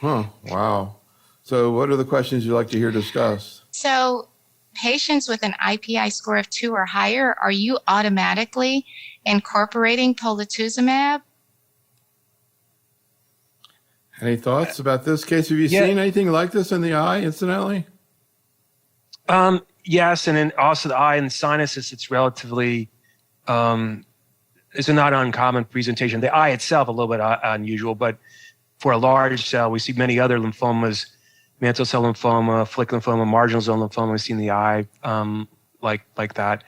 Speaker 1: Wow. So what are the questions you'd like to hear discussed?
Speaker 5: So patients with an IPI score of 2 or higher, are you automatically incorporating polatuzumab?
Speaker 1: Any thoughts about this case? Have you seen anything like this in the eye, incidentally?
Speaker 2: Yes, and then also the eye and the sinuses, it's relatively, it's a not uncommon presentation. The eye itself, a little bit unusual, but for a large cell, we see many other lymphomas, mantle cell lymphoma, follicular lymphoma, marginal zone lymphoma, we see in the eye like that.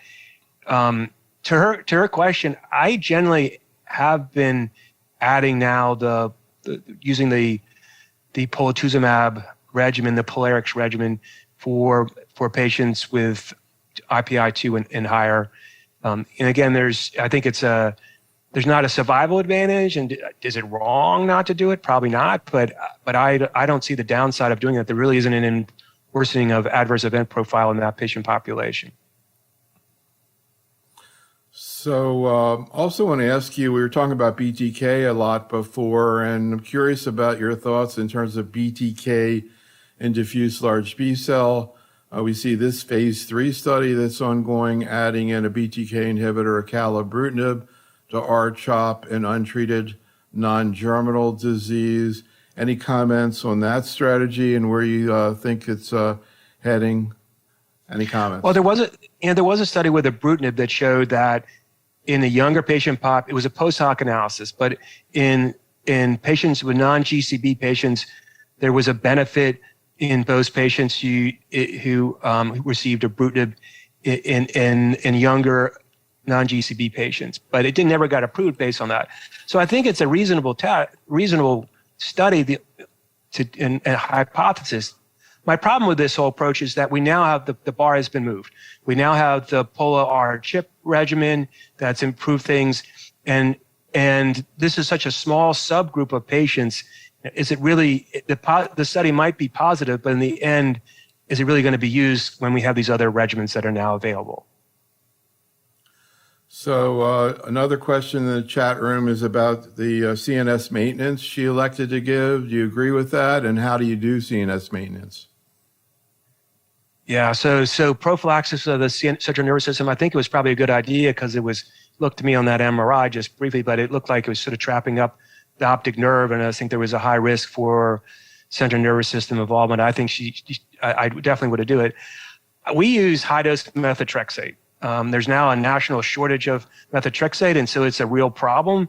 Speaker 2: To her question, I generally have been adding now using the polatuzumab regimen, the Polarix regimen for patients with IPI 2 and higher. And again, I think there's not a survival advantage. And is it wrong not to do it? Probably not. But I don't see the downside of doing it. There really isn't an worsening of adverse event profile in that patient population.
Speaker 1: So also want to ask you, we were talking about BTK a lot before, and I'm curious about your thoughts in terms of BTK and diffuse large B-cell. We see this phase 3 study that's ongoing, adding in a BTK inhibitor, acalabrutinib, to R-CHOP in untreated non-germinal disease. Any comments on that strategy and where you think it's heading? Any comments?
Speaker 2: Well, there was a study with ibrutinib that showed that in the younger patient it was a post hoc analysis, but in patients with non-GCB patients, there was a benefit in those patients who received ibrutinib in younger non-GCB patients, but it never got approved based on that. So I think it's a reasonable study and a hypothesis. My problem with this whole approach is that we now have the bar has been moved. We now have the Pola-R-CHIP regimen that's improved things, and this is such a small subgroup of patients. Is it really the study might be positive, but in the end, is it really going to be used when we have these other regimens that are now available?
Speaker 1: So another question in the chat room is about the CNS maintenance she elected to give. Do you agree with that? And how do you do CNS maintenance?
Speaker 2: Yeah, so prophylaxis of the central nervous system, I think it was probably a good idea because looked to me on that MRI just briefly, but it looked like it was sort of trapping up the optic nerve, and I think there was a high risk for central nervous system involvement. I think I definitely would do it. We use high-dose methotrexate. There's now a national shortage of methotrexate, and so it's a real problem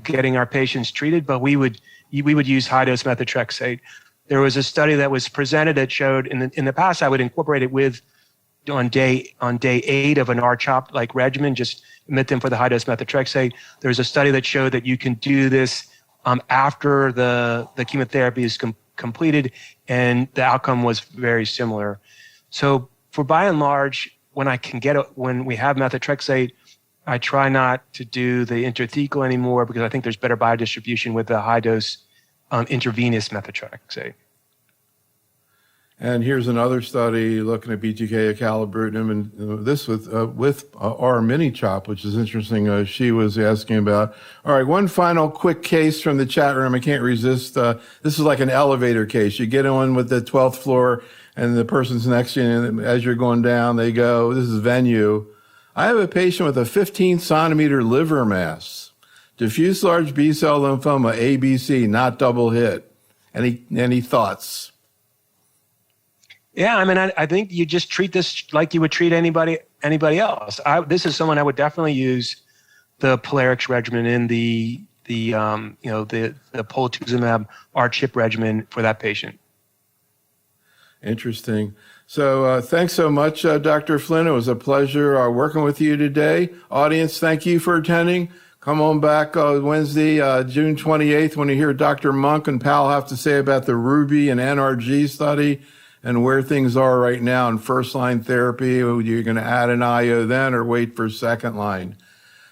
Speaker 2: getting our patients treated, but we would use high-dose methotrexate. There was a study that was presented that showed in the past I would incorporate it on day 8 of an R-CHOP-like regimen, just admit them for the high-dose methotrexate. There's a study that showed that you can do this after the chemotherapy is completed, and the outcome was very similar. So for by and large, when we have methotrexate, I try not to do the intrathecal anymore because I think there's better biodistribution with the high-dose intravenous methotrexate.
Speaker 1: And here's another study looking at BTK acalabrutinib, and this with our mini CHOP, which is interesting. She was asking about. All right, one final quick case from the chat room. I can't resist. This is like an elevator case. You get on with the 12th floor, and the person's next to you, and as you're going down, they go, this is venue. I have a patient with a 15-centimeter liver mass, diffuse large B-cell lymphoma, ABC, not double hit. Any thoughts?
Speaker 2: Yeah, I mean, I think you just treat this like you would treat anybody else. This is someone I would definitely use the Polarix regimen in the polatuzumab R-CHP regimen for that patient.
Speaker 1: Interesting. So thanks so much, Dr. Flinn. It was a pleasure working with you today. Audience, thank you for attending. Come on back Wednesday, June 28th, when you hear Dr. Monk and Powell have to say about the RUBY and NRG study and where things are right now in first-line therapy. You're going to add an IO then or wait for second line.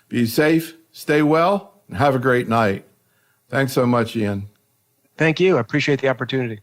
Speaker 1: Be safe, stay well, and have a great night. Thanks so much, Ian.
Speaker 2: Thank you. I appreciate the opportunity.